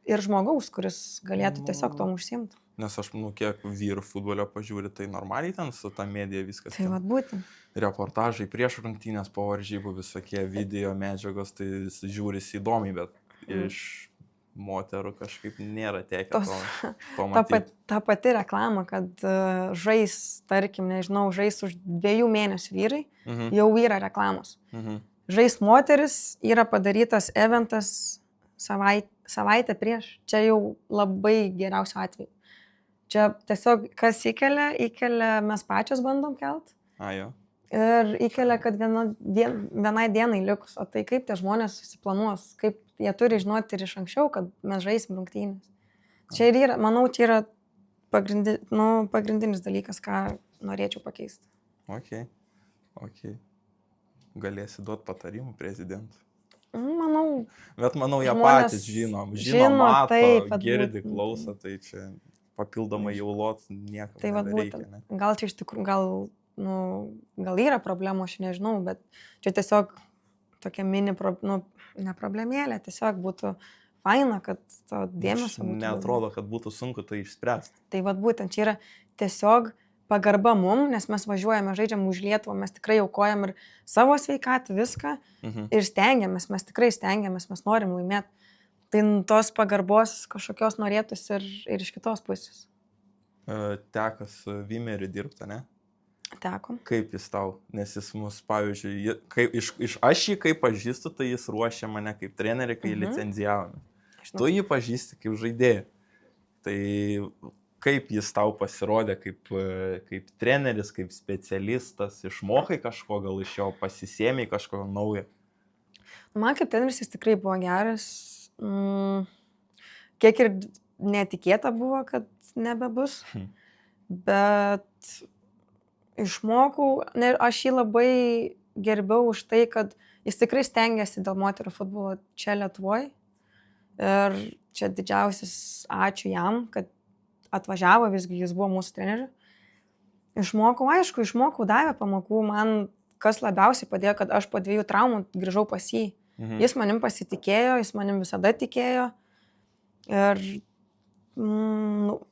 ir žmogaus, kuris galėtų tiesiog tom užsiimti. Nes aš manau, kiek vyrų futbolio pažiūri, tai normaliai ten su ta medija viskas. Tai vat būtent. Reportažai prieš rungtynės, po varžybų, visokie video medžiagos, tai žiūrisi įdomiai, bet iš moterų kažkaip nėra tekę to matyti. Ta pati reklama, kad žais, tarkim, nežinau, žais už 2 mėnesių vyrai, jau yra reklamos. Žais moteris, yra padarytas eventas savaitę prieš, čia jau labai geriausiu atveju. Čia tiesiog kas įkelia, mes pačios bandom kelt. Ir įkelia, kad vienai dienai likus. O tai kaip tie žmonės susiplanuos, kaip jie turi žinoti ir iš anksčiau, kad mes žaisim rungtynės. Čia ir yra, manau, čia yra pagrindinis dalykas, ką norėčiau pakeisti. Ok. Galėsi duoti patarimų prezidentui. Manau. Bet manau, jie patys žino, mato, taip, girdi, klauso, tai čia papildomai jau lot niekam tai nereikia. Ne? Gal čia iš tikrųjų, gal yra problemų, aš nežinau, bet čia tiesiog tokia mini, ne problemėlė, tiesiog būtų faina, kad to dėmesio būtų. Neatrodo, kad būtų sunku tai išspręsti. Tai vat būtent čia yra tiesiog pagarba mum, nes mes važiuojame, žaidžiam už Lietuvą, mes tikrai aukojam ir savo sveikatą, viską ir stengiamės, mes tikrai stengiamės, mes norim laimėti. Tai tos pagarbos kažkokios norėtųsi ir iš kitos pusės. Teko su Vimeriu dirbti, ne? Teko. Kaip jis tau? Nes jis mus, pavyzdžiui, aš jį kaip pažįstu, tai jis ruošė mane kaip trenerį, kai licenzijavome. Tu jį pažįsti kaip žaidėją. Tai kaip jis tau pasirodė kaip treneris, kaip specialistas, išmokai kažko, gal iš jo pasisėmė kažko naujo? Man kaip treneris jis tikrai buvo geras. Kiek ir netikėta buvo, kad nebebus. Bet išmokau, aš jį labai gerbiau už tai, kad jis tikrai stengiasi dėl moterų futbolo čia Lietuvoje. Ir čia didžiausias ačiū jam, kad atvažiavo, visgi jis buvo mūsų treneriu. Išmokau, davė pamokų, man kas labiausiai padėjo, kad aš po 2 traumų grįžau pas jį. Jis manim pasitikėjo, jis manim visada tikėjo. Ir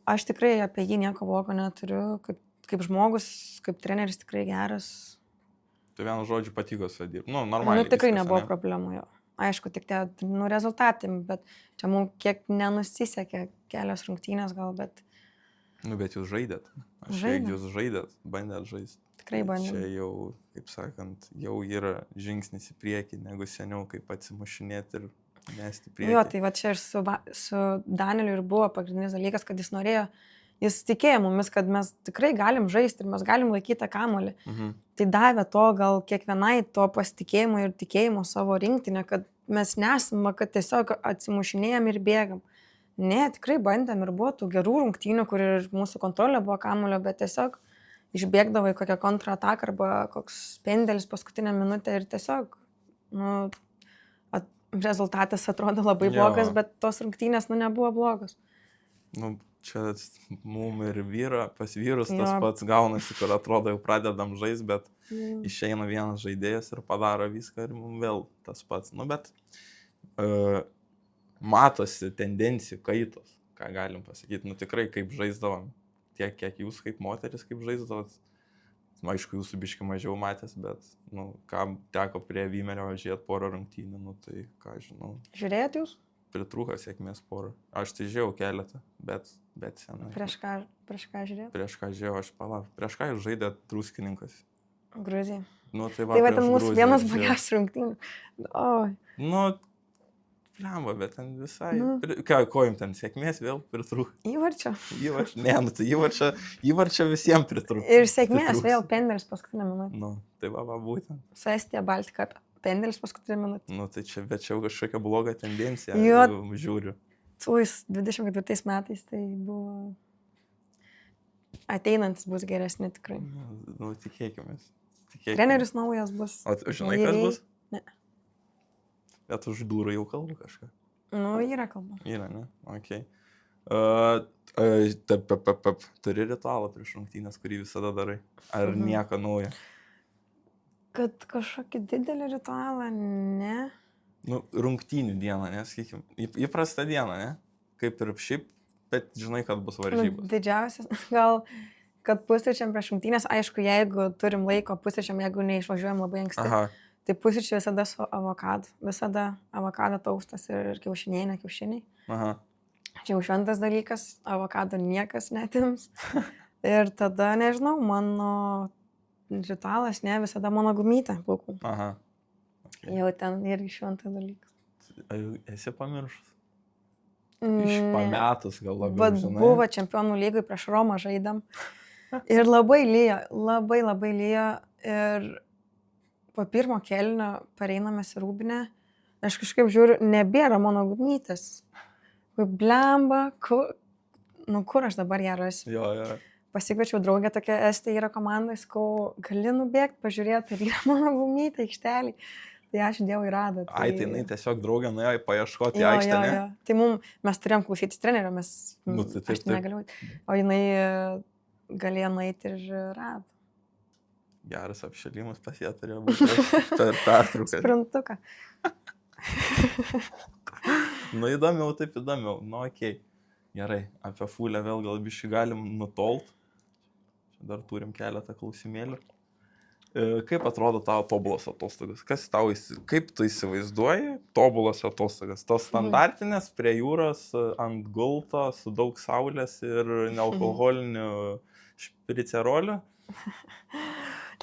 aš tikrai apie jį nieko blogo neturiu, kaip žmogus, kaip treneris tikrai geras. Tai vienu žodžiu patiko su dirbti. Normaliai. Tikrai nebuvo problemų jo. Aišku, tik tie rezultatai, bet čia mums kiek nenusisekė kelios rungtynės gal, bet... Bet jūs žaidėt. Jūs žaidėt, bandėt žaisti. Tikrai bandėt. Čia jau, kaip sakant, jau yra žingsnis į priekį, negu seniau, kaip atsimušinėti ir mesti priekį. Jo, tai va čia ir su Danieliu ir buvo pagrindinis dalykas, kad jis tikėjo mumis, kad mes tikrai galim žaisti ir mes galim laikyti tą kamuolį. Tai davė to gal kiekvienai to pasitikėjimo ir tikėjimo savo rinktinę, kad mes nesame, kad tiesiog atsimušinėjom ir bėgam. Ne, tikrai bandėm ir buvo tų gerų rungtynių, kur ir mūsų kontrolė buvo kamuolio, bet tiesiog išbėgdavo į kokią kontrataką arba koks pendelis paskutinę minutę ir tiesiog rezultatas atrodo labai blogas, bet tos rungtynės nebuvo blogos. Čia mum ir pas vyrus tas pats gaunasi, kur atrodo jau pradedam žaisti, bet išeina vienas žaidėjas ir padaro viską ir mum vėl tas pats. Bet matosi tendencijų kaitos, ką galim pasakyti. Tikrai kaip žaisdavom, tiek kiek jūs kaip moteris kaip žaisdavot. Aišku, jūsų biški mažiau matęs, bet ką teko prie Vimerio žiūrėti porą rungtynių, tai ką žinau. Žiūrėjot jūs? Pritrūko sėkmės porą. Aš tai žiūrėjau keletą, bet senai. Prieš ką žiūrėjot? Prieš ką žiūrėjau, prieš ką jūs žaidėt Druskininkas? Gruzija. Tai va ten mūsų vienas blogiausias rungtynių. Blemba, bet ten visai... Ko jums ten sėkmės vėl pritrūko? Įvarčio. Ne, tai įvarčio visiems pritrūko. Ir sėkmės vėl pendelis paskutinę minutę. Tai va, būtent. Su Estija Baltika pendelis paskutinę minutę. Tai čia, bet čia kažkokia bloga tendencija, žiūriu. 24 metais tai buvo... Ateinantis bus geresni tikrai. Tikėkimės. Treneris naujas bus. O žinai, kas bus? Ne. Bet už durų jau kalbu kažką. Yra kalba. Yra, ne? Ok. Turi ritualą prieš rungtynės, kurį visada darai? Ar nieko naujo? Kad kažkokį didelį ritualą, ne. Rungtynių dieną, nesakykim. Įprasta diena, ne? Kaip ir šiaip, bet žinai, kad bus varžybos. Didžiausias, gal, kad pusryčiam prieš rungtynės, aišku, jeigu turim laiko pusryčiam, jeigu neišvažiuojam labai anksti. Aha. Tai pusryčiai visada su avokadu. Visada avokado taustas ir kiaušiniai, ne kiaušiniai. Aha. Čia jau šventas dalykas, avokado niekas netims. Ir tada, nežinau, mano ritualas, visada mano gumytė plaukų. Aha. Okay. Jau ten irgi šventas dalykas. Esi pamiršus? Pametus gal labiau, žinai. Buvo čempionų lygoj prieš Romą žaidam. Ir labai lyjo, labai lyjo. Ir po pirmo kėlinio pareinamės į Rūbinę. Aš kažkaip žiūriu, nebėra mano gumytės. Blemba, kur aš dabar ją rasiu? Jo. Pasikviečiau draugę, tokia Estija yra komanda, sakau, gali nubėgti, pažiūrėti, ar yra mano gumytė aikštelį. Tai ačiū Dievui rado. Tai jinai tiesiog draugė nuėjo paieškoti aikštę, ne? Tai mes turėjom klausytis trenerio, aš negalėjau. O jinai galėjo nueiti ir rado. Geras apšilimas pas ją turėjo būti per pertrauką. Sprintuką. Nu įdomiau, taip įdomiau. Nu okei. Gerai, apie fulę vėl gal biškai galim nutolt. Čia dar turim keletą klausimėlių. Kaip atrodo tavo tobulos atostogas? Kaip tu įsivaizduoji tobulos atostogas? Tos standartinės prie jūros, ant gulto, su daug saulės ir nealkoholinių špricerolių?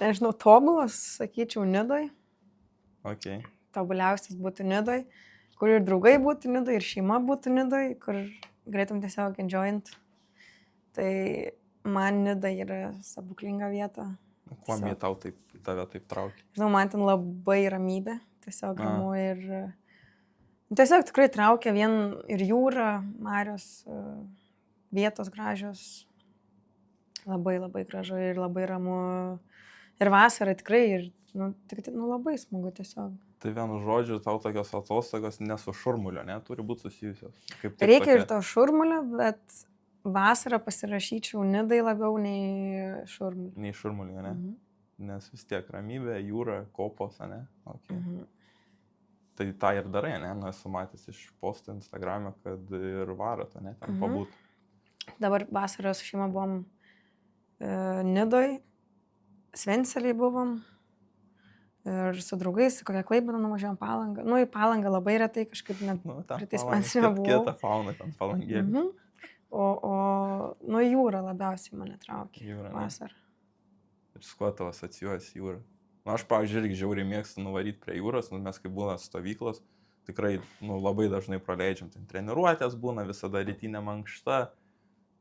Nežinau, tobulas, sakyčiau, Nidoj. Okay. Tobuliausias būtų Nidoj, kur ir draugai būtų Nidoj, ir šeima būtų Nidoj, kur galėtum tiesiog enjoyint. Tai man Nida yra stebuklinga vieta. Kuo tave taip traukia? Žinau, man ten labai ramybė, tiesiog ramu ir tiesiog tikrai traukia vien ir jūra, marios, vietos gražios, labai labai gražu ir labai ramu ir vasara tikrai ir labai smagu tiesiog. Tai vienu žodžiu, tau tokios atostogos nesu šurmulio, ne, turi būti susijusios. Reikia ir to šurmulio, bet vasarą pasirašyčiau Nidai labiau nei šurmulį. Nei šurmulį, ne? Nes vis tiek ramybė, jūra, kopos, ne? Okay. Tai tą ir darai, ne? Nu, esu matęs iš postų Instagram'e, kad ir varote, ne? Ten pabūt. Dabar vasarą su šeima buvom Nidoj, Svenseliai buvom ir su draugais, kokią Klaipėdą nuvažiavom Palangą. Nu, į Palangą labai retai kažkaip net pritais man nebuvau. Kieta fauna ten Palangėlė. O jūra labiausiai mane traukia vasarą. Ir su kuo tavo asocijuojasi jūra? Nu, aš, pavyzdžiui, irgi žiauriai mėgstu nuvaryti prie jūros, mes kai būna stovyklos, tikrai labai dažnai praleidžiam, ten treniruotės būna, visada rytinė mankšta.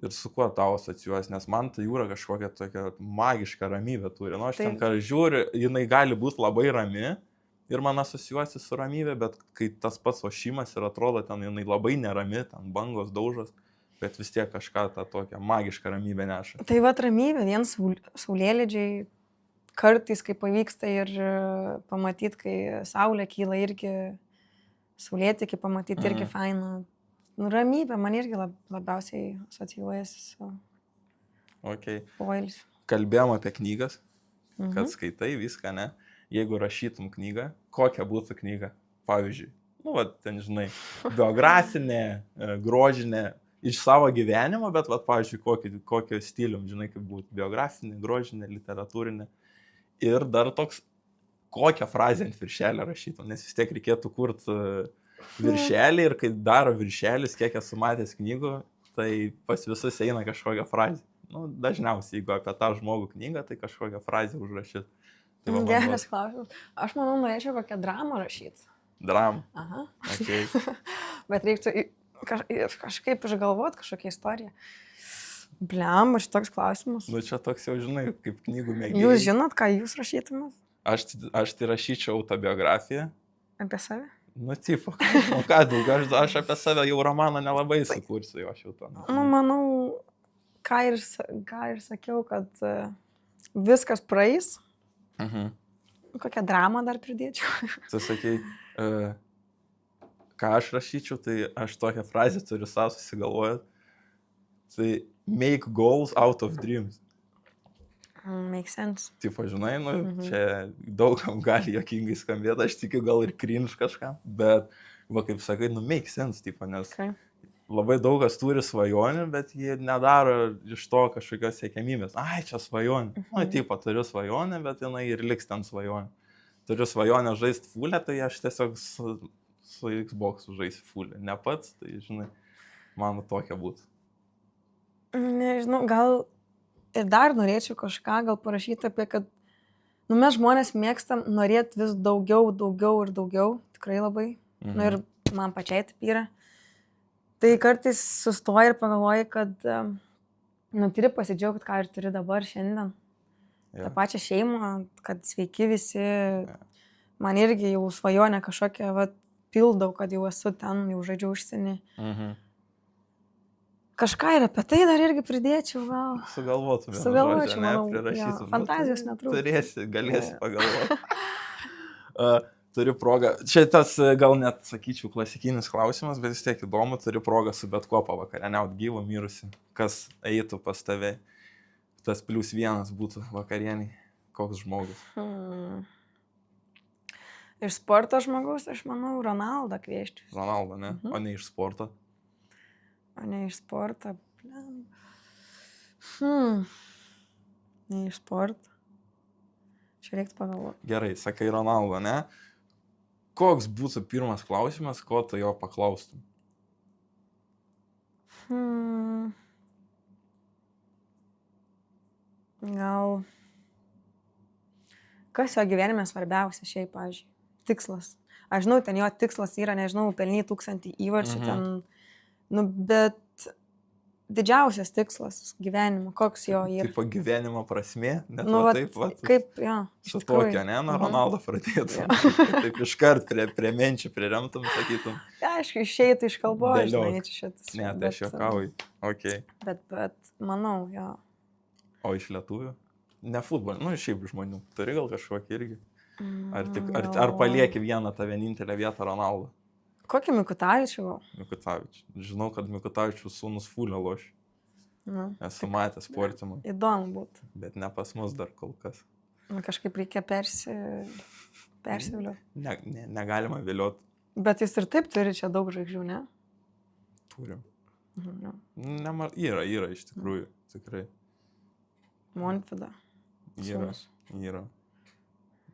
Ir su kuo tavo asocijuojasi, nes man ta jūra kažkokia tokia magiška ramybė turi. Nu, aš ten ką žiūriu, jinai gali būti labai rami ir man asocijuojasi su ramybė, bet kai tas pats ošimas ir atrodo ten jinai labai nerami, ten bangos daužos. Bet vis tiek kažką tą tokią magišką ramybę neša. Tai va ramybė, vien saulėlydžiai, kartais, kai pavyksta ir pamatyti, kai saulė kyla irgi, saulėtekį pamatyti irgi faina. Nu, ramybė man irgi labiausiai asocijuojasi su poilsiu. Kalbėjom apie knygas, kad skaitai viską, ne? Jeigu rašytum knygą, kokia būtų knyga? Pavyzdžiui, nu, va, ten, žinai, biografinė, grožinė, iš savo gyvenimo, bet, pavyzdžiui, kokio stilium, žinai, kaip būtų biografinė, grožinė, literatūrinė. Ir dar toks, kokią frazę ant viršelio rašytum, nes vis tiek reikėtų kurti viršelį ir kai daro viršelis, kiek esu matęs knygų, tai pas visus eina kažkokią frazę. Nu, dažniausiai, jeigu apie tą žmogų knygą, tai kažkokią frazę užrašyti. Tai geras klausimas. Aš manau, norėčiau kokią dramą rašyti. Dramą? Aha. Okay. Bet reiktų kažkaip išgalvoti kažkokią istoriją. Bliam, aš toks klausimas. Nu, čia toks jau, žinai, kaip knygų mėgėjai. Jūs žinot, ką jūs rašytumėt? Aš tai rašyčiau autobiografiją. Apie save? Nu, tipo, o ką daug, aš apie save jau romaną nelabai sukursiu, aš jau to. Nu, manau, ką ir sakiau, kad viskas praeis. Kokią dramą dar pridėčiau. Tu sakei, ką aš rašyčiau, tai aš tokią frazę turiu savo susigalvojęs. Tai make goals out of dreams. Make sense. Tipo, žinai, nu, čia daugam gali juokingai skambėti, aš tikiu gal ir cringe kažką, bet, va, kaip sakai, nu, make sense, tipo, nes labai daug kas turi svajonę, bet jie nedaro iš to kažkokios siekiamybės. Ai, čia svajonė. Nu, tipo, turiu svajonę, bet jinai ir liks ten svajonė. Turiu svajonę žaisti fulę, tai aš tiesiog su Xbox'u žaisiu fulę. Ne pats, tai, žinai, mano tokia būtų. Nežinau, gal ir dar norėčiau kažką gal parašyti apie, kad nu, mes žmonės mėgstam norėti vis daugiau ir daugiau, tikrai labai. Nu ir man pačiai taip yra. Tai kartais sustoji ir pagalvoji, kad nu, turi pasidžiaugti, ką ir turi dabar šiandien. Ta pačią šeimą, kad sveiki visi. Man irgi jau svajonę kažkokią pildau, kad jau esu ten, jau žaidžiu užsienį. Kažką ir apie tai dar irgi pridėčiau, gal. Sugalvočiau, manau. Fantazijos netrūksta. Galėsi pagalvoti. Turiu progą, čia tas gal net, sakyčiau, klasikinis klausimas, bet vis tiek įdomu, turiu progą su bet kuo pavakarieniauti gyvą mirusi, kas eitų pas tave, tas +1 būtų vakarieniai. Koks žmogus? Iš sporto žmogus, aš manau, Ronaldą kvieščiau. Ronaldą, ne? O ne iš sporto? O ne iš sporto. Ne iš sporto. Čia reiktų pagalvoti. Gerai, sakai Ronaldą, ne? Koks būtų pirmas klausimas, ko tu jo paklaustum? Gal. Kas jo gyvenime svarbiausia šiaip, pavyzdžiui? Tikslas. Aš žinau, ten jo tikslas yra, nežinau, pelnyti 1000 įvarčių ten. Nu, bet didžiausias tikslas gyvenimo, koks jo yra. Tipo gyvenimo prasmė, net Nu, taip, kaip, jo. Su tokia, ne, nuo Ronaldo pradėtum. Taip iškart prie menčių priremtum, sakytum. Aišku, išeitų iš kalbos, žinai, čia šitas. Ne, tai aš juokauju. Okay. Bet manau, jo. O iš lietuvių? Ne futbolą, nu šiaip žmonių. Turi gal kažkokį irgi? Ar palieki vieną tą vienintelę vietą Ronaldo? Kokį Mikutavičių gal? Mikutavičių. Žinau, kad Mikutavičių sūnus fulę loš. Esu matęs sportimą. Įdomu būtų. Bet ne pas mus dar kol kas. Kažkaip reikia persivilioti. Negalima vilioti. Bet jis ir taip turi čia daug žvaigždžių, ne? Turim. Yra iš tikrųjų, tikrai. Montvyda. Yra.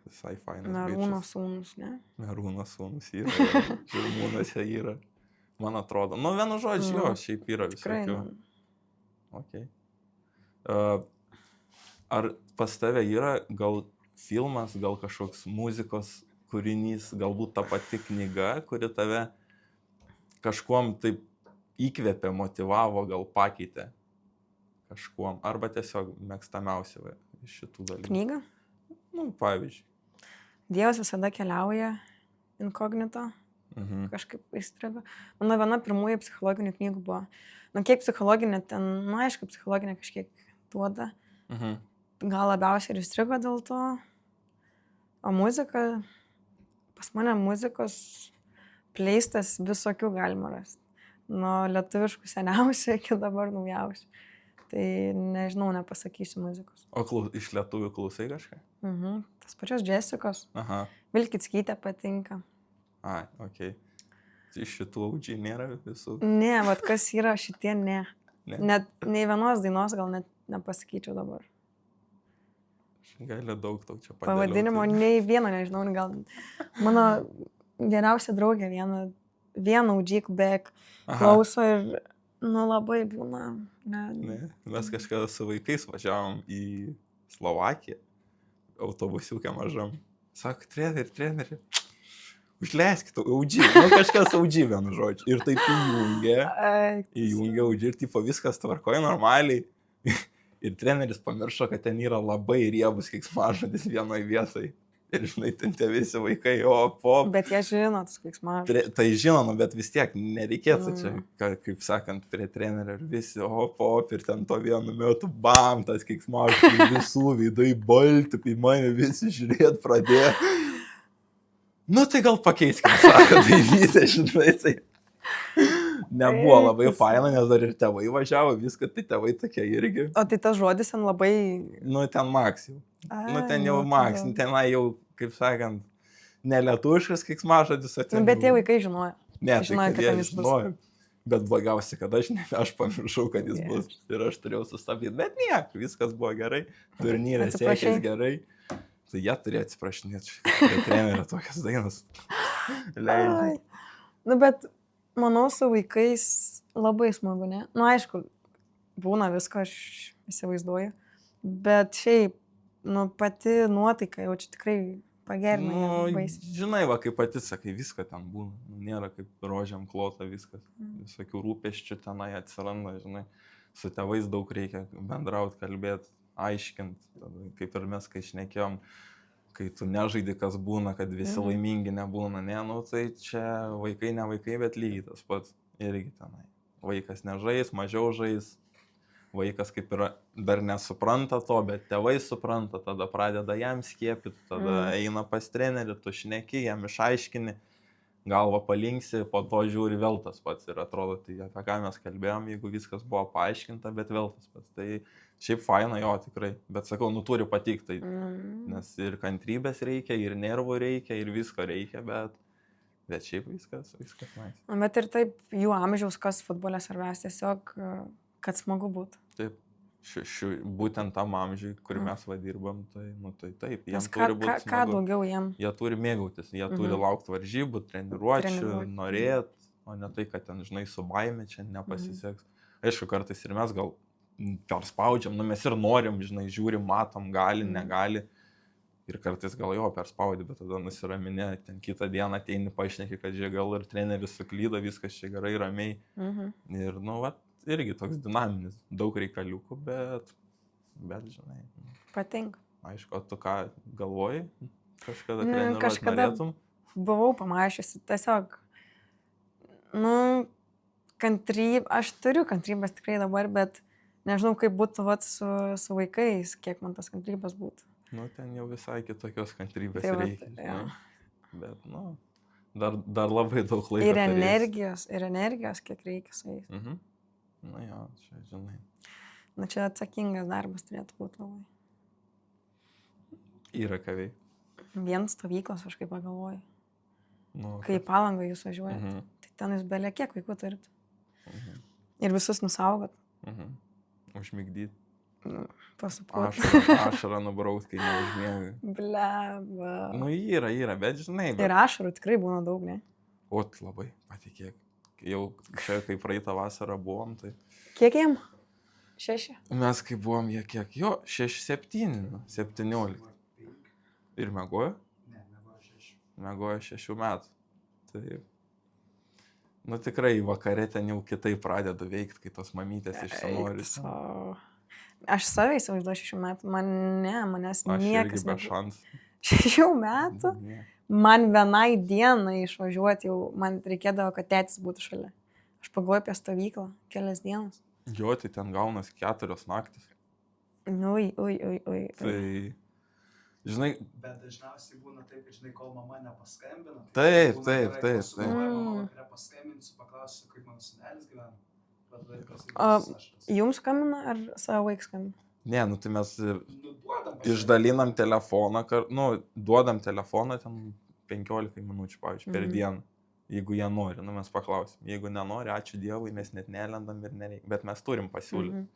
Visai fainas. Merūno sūnus, ne? Merūno sūnus yra. Žirmūnuose yra. Man atrodo. Nu, vienu žodžiu, jo, šiaip yra visokių. Okay. Ar pas tave yra gal filmas, gal kažkoks muzikos kūrinys, galbūt ta pati knyga, kuri tave kažkuom taip įkvėpė, motyvavo, gal pakeitė kažkuom, arba tiesiog mėgstamiausia iš šitų dalykų? Knyga? Nu, pavyzdžiui. Dievas visada keliauja inkognito. Kažkaip įstrigo. Mano viena pirmųjų psichologinių knygų buvo. Nu, kiek psichologinė ten, nu, aišku, psichologinė kažkiek duoda. Gal labiausiai ir įstrigo dėl to. O muzika, pas mane muzikos pleistas visokių galima rasti. Nuo lietuviškų seniausių iki dabar naujausių. Tai nežinau, nepasakysiu muzikos. O iš lietuvių klausai kažką? Tas pačios Jessicos. Vilkickytė patinka. Ai, okei. Iš šitų audžiai nėra visų? Ne, vat kas yra šitie, ne. Net nei vienos dainos gal net nepasakyčiau dabar. Gali daug tau čia padėlioti. Pavadinimo nei vieno nežinau, gal mano geriausia draugė vieną audžyk bek klauso ir nu labai būna. Ne. Mes kažkada su vaikais važiavom į Slovakiją, autobusiukę mažam. Sako, treneri, užleiskit audžį. Nu, kažkas audžį vienu žodžiu. Ir taip įjungė audžį ir tipo viskas tvarkoja normaliai. Ir treneris pamiršo, kad ten yra labai riebus keiksmažodis vienoje vietoje. Ir žinai, ten tie visi vaikai, Bet jie žino, tas keiksmažodis. Tai žino, bet vis tiek nereikėtų čia, kaip sakant, prie trenerio ir visi, ir ten to vienu metu, bam, tas keiksmažodis, visų veidai balti, į mane visi žiūrėt pradėjo. Nu, tai gal pakeiskime, sako, dainytę, žinai, tai nebuvo labai faina, nes dar ir tėvai važiavo, viską, tai tėvai tokie irgi. O tai tas žodis ten labai... Nu, ten maks jau. Nu, ten jau maks, ten jau, kaip sakant, nelietuviškas keiksmažodis. Bet tie vaikai žinojo. Ne, žinojo, kad jie žinojo. Bet blogiausia, kad aš pamiršau, kad jis bus. Ir aš turėjau sustabdyti. Bet niek, viskas buvo gerai. Turnyrė sėkės gerai. Tai jie turėjo atsiprašinėti. Bet trenerio tokias dainas leidžia. Nu, bet manau, su vaikais labai smagu, ne? Nu, aišku, būna visko, aš įsivaizduoju. Bet šiaip, nu, pati nuotaika jau čia tikrai pagerina. Nu, žinai, va, kaip pati sakai, viską ten būna. Nėra kaip rožiam klota viskas. Visokių rūpesčių tenai atsiranda, žinai. Su tėvais daug reikia bendrauti, kalbėti, aiškinti. Kaip ir mes, kai šnekėjom, kai tu nežaidi, kas būna, kad visi laimingi nebūna. Ne, nu, tai čia vaikai, ne vaikai, bet lygiai tas pats irgi tenai. Vaikas nežais, mažiau žais. Vaikas kaip ir dar nesupranta to, bet tėvai supranta, tada pradeda jam skiepyti, tada eina pas trenerį, tu šneki, jam išaiškini. galva palinksi, po to žiūri vėl tas pats ir atrodo, tai apie ką mes kalbėjom, jeigu viskas buvo paaiškinta, bet vėl tas pats. Tai šiaip faina jo tikrai, bet sakau, turi patikti, nes ir kantrybės reikia, ir nervų reikia, ir visko reikia, bet šiaip viskas nice. Bet ir taip jų amžiaus, kas futbolė svarbiausia, tiesiog, kad smagu būtų. Taip. Būtent tam amžiui, kur mes dirbam, tai taip, jiems turi būti smagu. Ką daugiau jiem? Jie turi mėgautis, jie turi laukti varžybų, treniruočių, norėt, o ne tai, kad ten, žinai, su baime čia nepasiseks. Aišku, kartais ir mes gal perspaudžiam, mes ir norim, žinai, žiūrim, matom, gali, negali. Ir kartais gal jo perspaudži, bet tada nusiraminė, ten kitą dieną ateini pašneki, kad čia gal ir treneris suklydo, viskas čia gerai, ramiai. Ir, irgi toks dinaminis, daug reikaliukų, bet, žinai. Patinka. Aišku, o tu ką galvoji? Kažkada treniruot norėtum? Buvau pamačiusi, tiesiog, aš turiu kantrybės tikrai dabar, bet nežinau, kaip būtų su vaikais, kiek man tas kantrybės būtų. Ten jau visai kitokios kantrybės reikia. Bet, dar labai daug laiko. Ir energijos, kiek reikia su jais. Jo, čia žinai. Čia atsakingas darbas turėtų būti labai. Yra ką veikti. Vien stovyklos, aš kaip pagalvoju. Kai į Palangą jūs važiuojat, tai ten jūs belia kiek vaikų turit. Ir visus nusaugot. Užmigdyt. Pasupot. Ašarą nubraut, kai neužmėgai. Bleba. Yra, bet žinai. Ir ašarų tikrai būna daug, ne? Ot, labai, patikėk. Jau čia, kai praeitą vasarą buvom, tai... Kiek jiem? 6? Mes kai buvom, jie kiek? Jo, 6-7, 17. Ir miegojo? Ne, miegojo 6. Miegojo 6 metų. Taip. Tikrai vakare ten jau kitaip pradedu veikti, kai tos mamytės išsinorys. Aš savai įsivaizduoju 6 metų, manęs niekas... Aš irgi be šansų. 6 metų? Man vienai dienai išvažiuoti jau, man reikėdavo, kad tėtis būtų šalia. Aš pagalvoju apie stovyklą, kelias dienas. Jo, tai ten gaunas 4 naktis. Ui. Tai, žinai... Bet dažniausiai būna taip, kad, žinai, kol mama nepaskambina. Taip. Mama paskambinsiu, paklausiu, kaip mano senelis gyvena. Jums skambina ar savo vaiks skambina? Ne, tai mes išdalinam telefoną, duodam telefoną ten 15 minučių, pavyzdžiui, per dieną. Jeigu jie nori, mes paklausim. Jeigu nenori, ačiū Dievui, mes net nelendam ir nereikia. Bet mes turim pasiūlyti.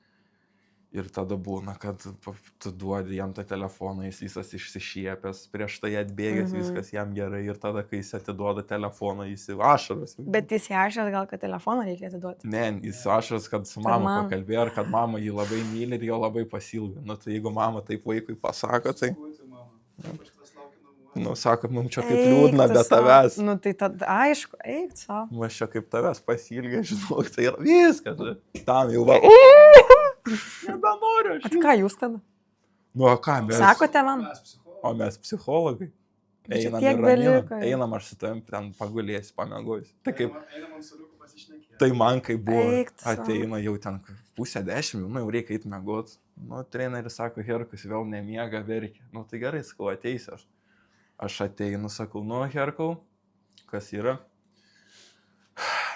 Ir tada būna, kad tu duodi jam tą telefoną, jis visas išsišiepęs, prieš tai atbėgęs, viskas jam gerai. Ir tada, kai jis atiduoda telefoną, jis ašaras. Bet jis ašaras gal, kad telefoną reikia atiduoti? Ne, jis ašaras, kad su mama pakalbėjo, ar kad mama jį labai myli ir jo labai pasilga. Tai jeigu mama taip vaikui pasako, tai... Sako, mums čia kaip liūdna be tavęs. Tai tada aišku, eik savo. Aš čia kaip tavęs pasilga, žinau, tai yra viskas. Tam jau va... Nebenoriu aš. Ką jūs tada? O ką mes? Sakote man? O mes psichologai. Einam aš su tavim ten pagulėsi, pamiegojusi. Tai man kaip buvo, ateina jau ten 9:30, jau reikia eiti miegot. Treneris sako, Herkus vėl nemiega, verkia. Tai gerai, sakau, ateisi aš. Aš ateinu, sakau, Herkau, kas yra?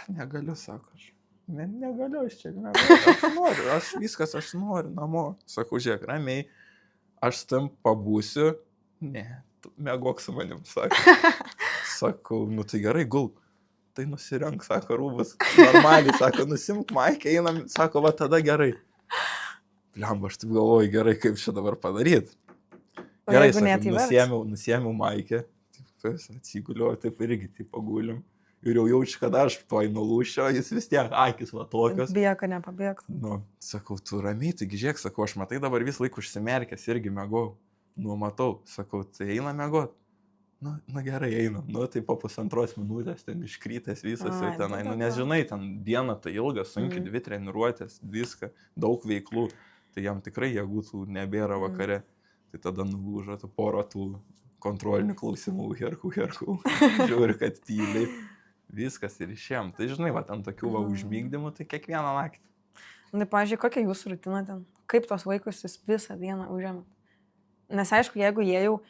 Negaliu, sako aš. Negaliu, aš čia negaliu, aš noriu namo. Sakau, žiūrėk, ramiai, aš su tam pabūsiu. Ne, tu miegok su manim, sako. Sakau, tai gerai, gulk. Tai nusirenk, sako, rūbus. Normaliai, sako, nusimk maikę, einam, sako, va tada gerai. Blemba, aš taip galvoju, gerai, kaip čia dabar padaryti. Gerai, sakau, nusiėmiau maikę, atsigulioju, taip irgi taip pagulim. Ir jau jaučiu, kad aš toj nulūšio, jis vis tiek akis va tokios. Bijo, kad nepabėgtų. Sakau, tu ramiai, taigi žiūrėk, sakau, aš matai dabar vis laik užsimerkęs irgi miegau. Matau, sakau, tai eina miegot. Gerai, einam. Tai po 1,5 minutės ten iškrytęs visas ir tenai. Nes žinai, ten diena tai ilga, sunki, 2 treniruotės, viską, daug veiklų. Tai jam tikrai jėgų nebėra vakare. Tai tada nulūžo porą tų kontrolinių klausimų, Herkau. Žiūri, kad tyliai. Viskas ir išėjom. Tai žinai, va, ten tokių užmygdymų, tai kiekvieną naktį. Tai, pavyzdžiui, kokia jūsų rutina ten? Kaip tos vaikus jūs visą dieną užėmėt? Nes aišku, jeigu jie jau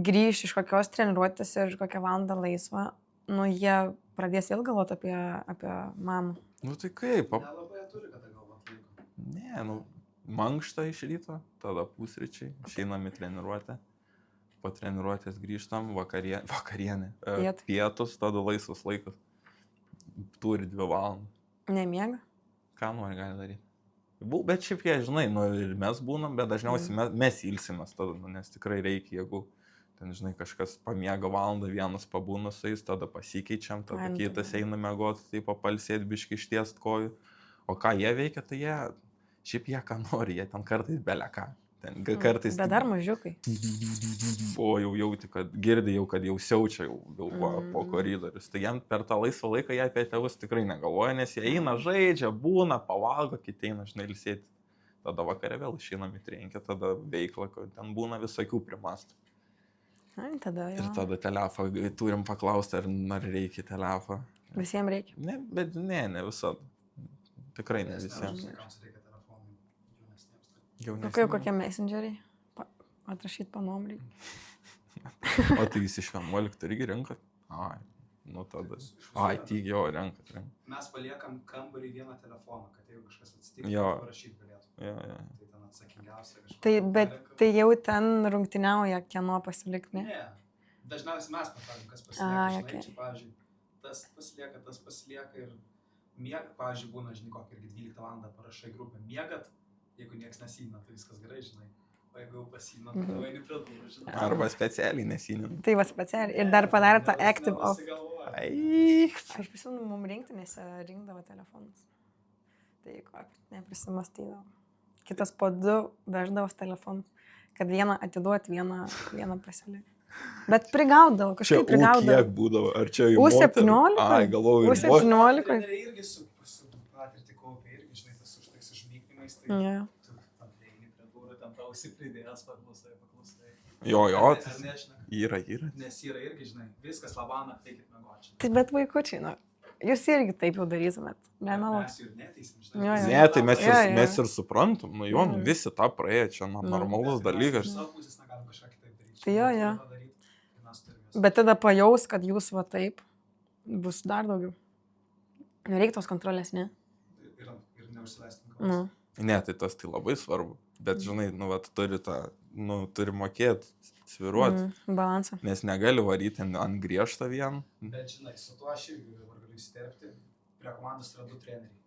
grįš iš kokios treniruotės ir kokią valandą laisvą, nu, jie pradės vėl galvoti apie mamą. Nu tai kaip? Nelabai turi kada galvot laiko. Ne, nu, mankštą iš ryto, tada pusryčiai, išeinam į treniruotę, po treniruotės grįžtam, vakarienė, pietus, tada laisvas laikas, turi 2 valandas. Nemiega? Ką nori gali daryti? Bet šiaip jie, žinai, nu ir mes būnam, bet dažniausiai mes ilsimės tada, nu, nes tikrai reikia, jeigu ten, žinai, kažkas pamiega valandą, vienas pabūna su jais, tada pasikeičiam, tada kitas eina miegoti, tai papalsėti, biški ištiest kojų. O ką jie veikia, tai jie, šiaip jie ką nori, jie ten kartais beleką. Kartais... Bet dar mažiukai. O jau jauti, kad girdi jau, kad jau siaučia jau po koridorius. Tai jam per tą laisvą laiką jie apie tėvus tikrai negalvoja, nes jie eina, žaidžia, būna, pavalgo, kiti eina, žinai, ilsėti. Tada vakare vėl išeinam į trenkę, tada veikla, kad ten būna visokių primastų. Tada jau. Ir tada telefą turim paklausti, ar reikia telefą. Visiems reikia. Ne, bet ne visada. Tikrai ne visiems. Nu kaip kokie messengeriai? Atrašyti panom reikia. O tai jūs iš 11 irgi renkat? Ai, nu tada. Ai, tik jo renkat. Mes paliekam kambarį vieną telefoną, kad jeigu kažkas atsitiktų, parašyti galėtų. Jo. Tai ten atsakingiausia kažkas. Tai, bet tai jau ten rungtyniauja, kieno pasilikti, ne? Ne. Dažniausiai mes patalim, kas pasilieka. Okay. Čia, pavyzdžiui, tas pasilieka ir miega, pavyzdžiui, būna, žinai, kokį irgi 12 valandą parašai grupę. Miegat, jeigu nieks nesina, tai viskas gerai, žinai. O jeigu jau pasina, tai tavai neprie durų, žinai. Arba specialiai nesina. Tai va specialiai. Ir dar padarė tą active off. Ai. Aš prisimenu, mums rinktinėse rinkdavo telefonus. Tai neprisimastydavo. Kitas po 2 veždavo telefonus, kad vieną atiduoti, vieną pasilikti. Bet prigaudavo, kažkaip prigaudavo. Kiek būdavo? Ar čia jau U17? Ai, galvoju, ir U17. Treneriai irgi su patirtį kaupia, irgi, žinai, tas užteks išmykimais, tai tu tam prieini prie durų, tam tau užsipridėjęs, paklausai. Jo, Ar yra. Nes yra irgi, žinai, viskas labana, teikit mėgočiai. Tai bet vaikučiai, nu, jūs irgi taip jau darytumėt. Mes ir neteisim, žinai. Ne, tai mes ir suprantam, nu jo, visi tą praėjo, čia normalus dalykas. Iš savo pusės negalim kažką kitaip daryti. Tai jo. Bet tada pajaus, kad jūs va taip, bus dar daugiau. Nereikia tos kontrolės, ne? Ir neužsileistum kontrolės. Ne, tai tas tai labai svarbu. Bet, žinai, nu, vat, turi mokėti sviruoti. Balansą. Nes negali varyti ant griežtą vien. Bet, žinai, su tuo aš irgi dabar galiu įsiterpti. Prie komandos yra 2 treneriai.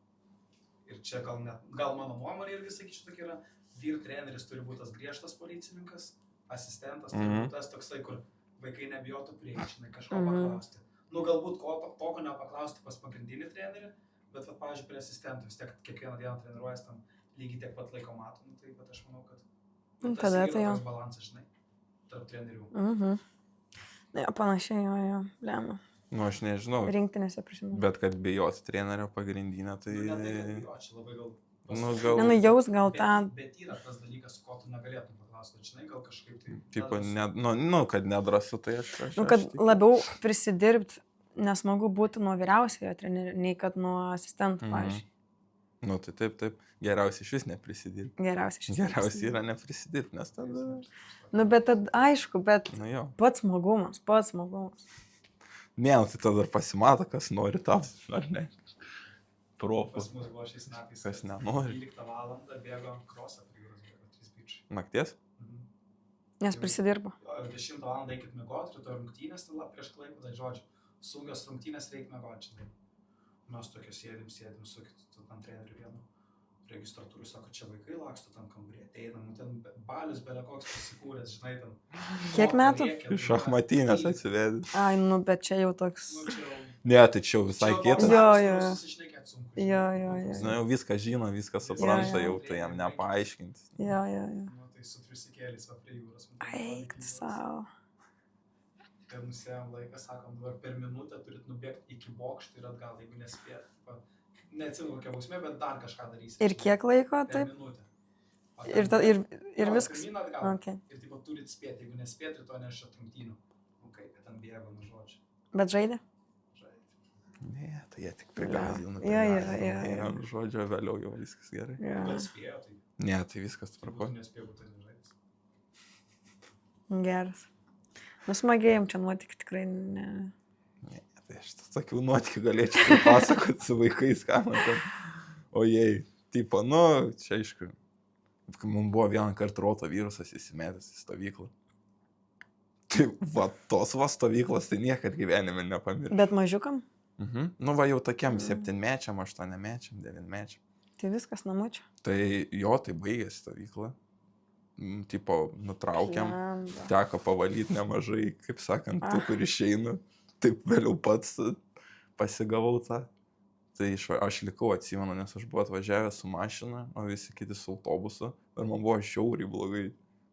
Ir čia gal mano nuomonė irgi, sakyčiau, tokia yra. Vyr treneris turi būti tas griežtas policininkas, asistentas turi būti tas toksai, kur vaikai nebijotų prieiti, kažko paklausti. Nu, galbūt tokio nepaklausti pas pagrindinį trenerį, bet, pavyzdžiui, prie asistentų vis tiek kiekvieną dieną treniruojas tam lygiai tiek pat laiko matom, tai bet aš manau, kad tas yra toks balansas, žinai, tarp trenerių. Ne, panašiai, jo, lemia. Nu, aš nežinau. Rinktinėse prisimenu. Bet kad bijos trenerio pagrindinę, tai... Nu, ne tai, kad bijos, čia labai gal... Nu, jaus gal tą... Bet yra tas dalykas, ko tu negalėtum paklausti, žinai, gal kažkaip tai... Tipo, kad nedrasu, tai aš... Nu, kad labiau prisidirbti, nesmagu būti nuo vyriausiojo trenerio, nei kad nuo asistentų, pavyzdžiui. Nu, tai taip. Geriausia iš vis neprisidirbti. Geriausia yra neprisidirbti, nes tada... Nu, bet tad, aišku, bet pats smagumas. Ne, tai tada dar pasimato, kas nori tapti, ar ne? Profas. Pas mus buvo šiais metais, kas nenori. 12 valandą bėgo krosą, bėgo 3 bičiai. Nakties? Nes prisidirbo. 10 valandą eikit mėgoti, rytoj rungtynės, prieš Klaipėdą, žodžiu, sunkios rungtynės reikia mėgoti, žinai. Mes tokie sėdim su tam treneriu vienu registratūriu, sako, čia vaikai laksto tam kambarį, ateinam, ten balius belekoks pasikūręs, žinai, ten. Kiek metų? Iš šachmatinės atsivedė. Ai, nu, bet čia jau toks... Ne, tai čia jau visai kitas. Jo. Žinai, jau viską žino, viską supranta, jau tai jam nepaaiškinti. Jo. Nu, tai su trisikėliais va prie jūros. Eik tu savo. Ir nusėjom laiką, sakom, dabar per minutę turit nubėgti iki bokšto ir atgal, jeigu nespėt. Neatsimenu kokia bausmė, bet dar kažką darysit. Ir kiek laiko? Per minutę. Ir viskas? Pirmyn atgal. Okay. Ir taip turit spėti, jeigu nespėt, rytoj nešat rungtynių. Nu kaip, jie ten bėgo, nu žodžiu. Bet žaidė? Ne, tai jie tik prigazino. Jo. Žodžio, vėliau jau viskas gerai. Bet spėjo, tai... Ne, tai viskas tvarko. Nespėjo, tai nežaidės. Geras. Nu, smagėjom čia nuotik tikrai ne. Ne, tai tai aš tokių nuotykių galėčiau pasakoti su vaikais, ką man ten. Ojei, tipo, nu, čia aišku, kai mums buvo vieną kartą roto virusas įsimetęs į stovyklą. Tai va, tos va stovyklos, tai niekad gyvenime nepamiršau. Bet mažiukam? Nu, va, jau tokiam 7-mečiam, 8-mečiam, 9-mečiam. Tai viskas namučio. Tai jo, tai baigėsi stovykla. Tipo, nutraukiam. Teko pavalyti nemažai, kaip sakant, tų, kur išeinu. Taip vėliau pats pasigavau tą. Tai aš likau, atsimenu, nes aš buvau atvažiavęs su mašina, o visi kiti su autobusu. Ir man buvo žiauriai blogai.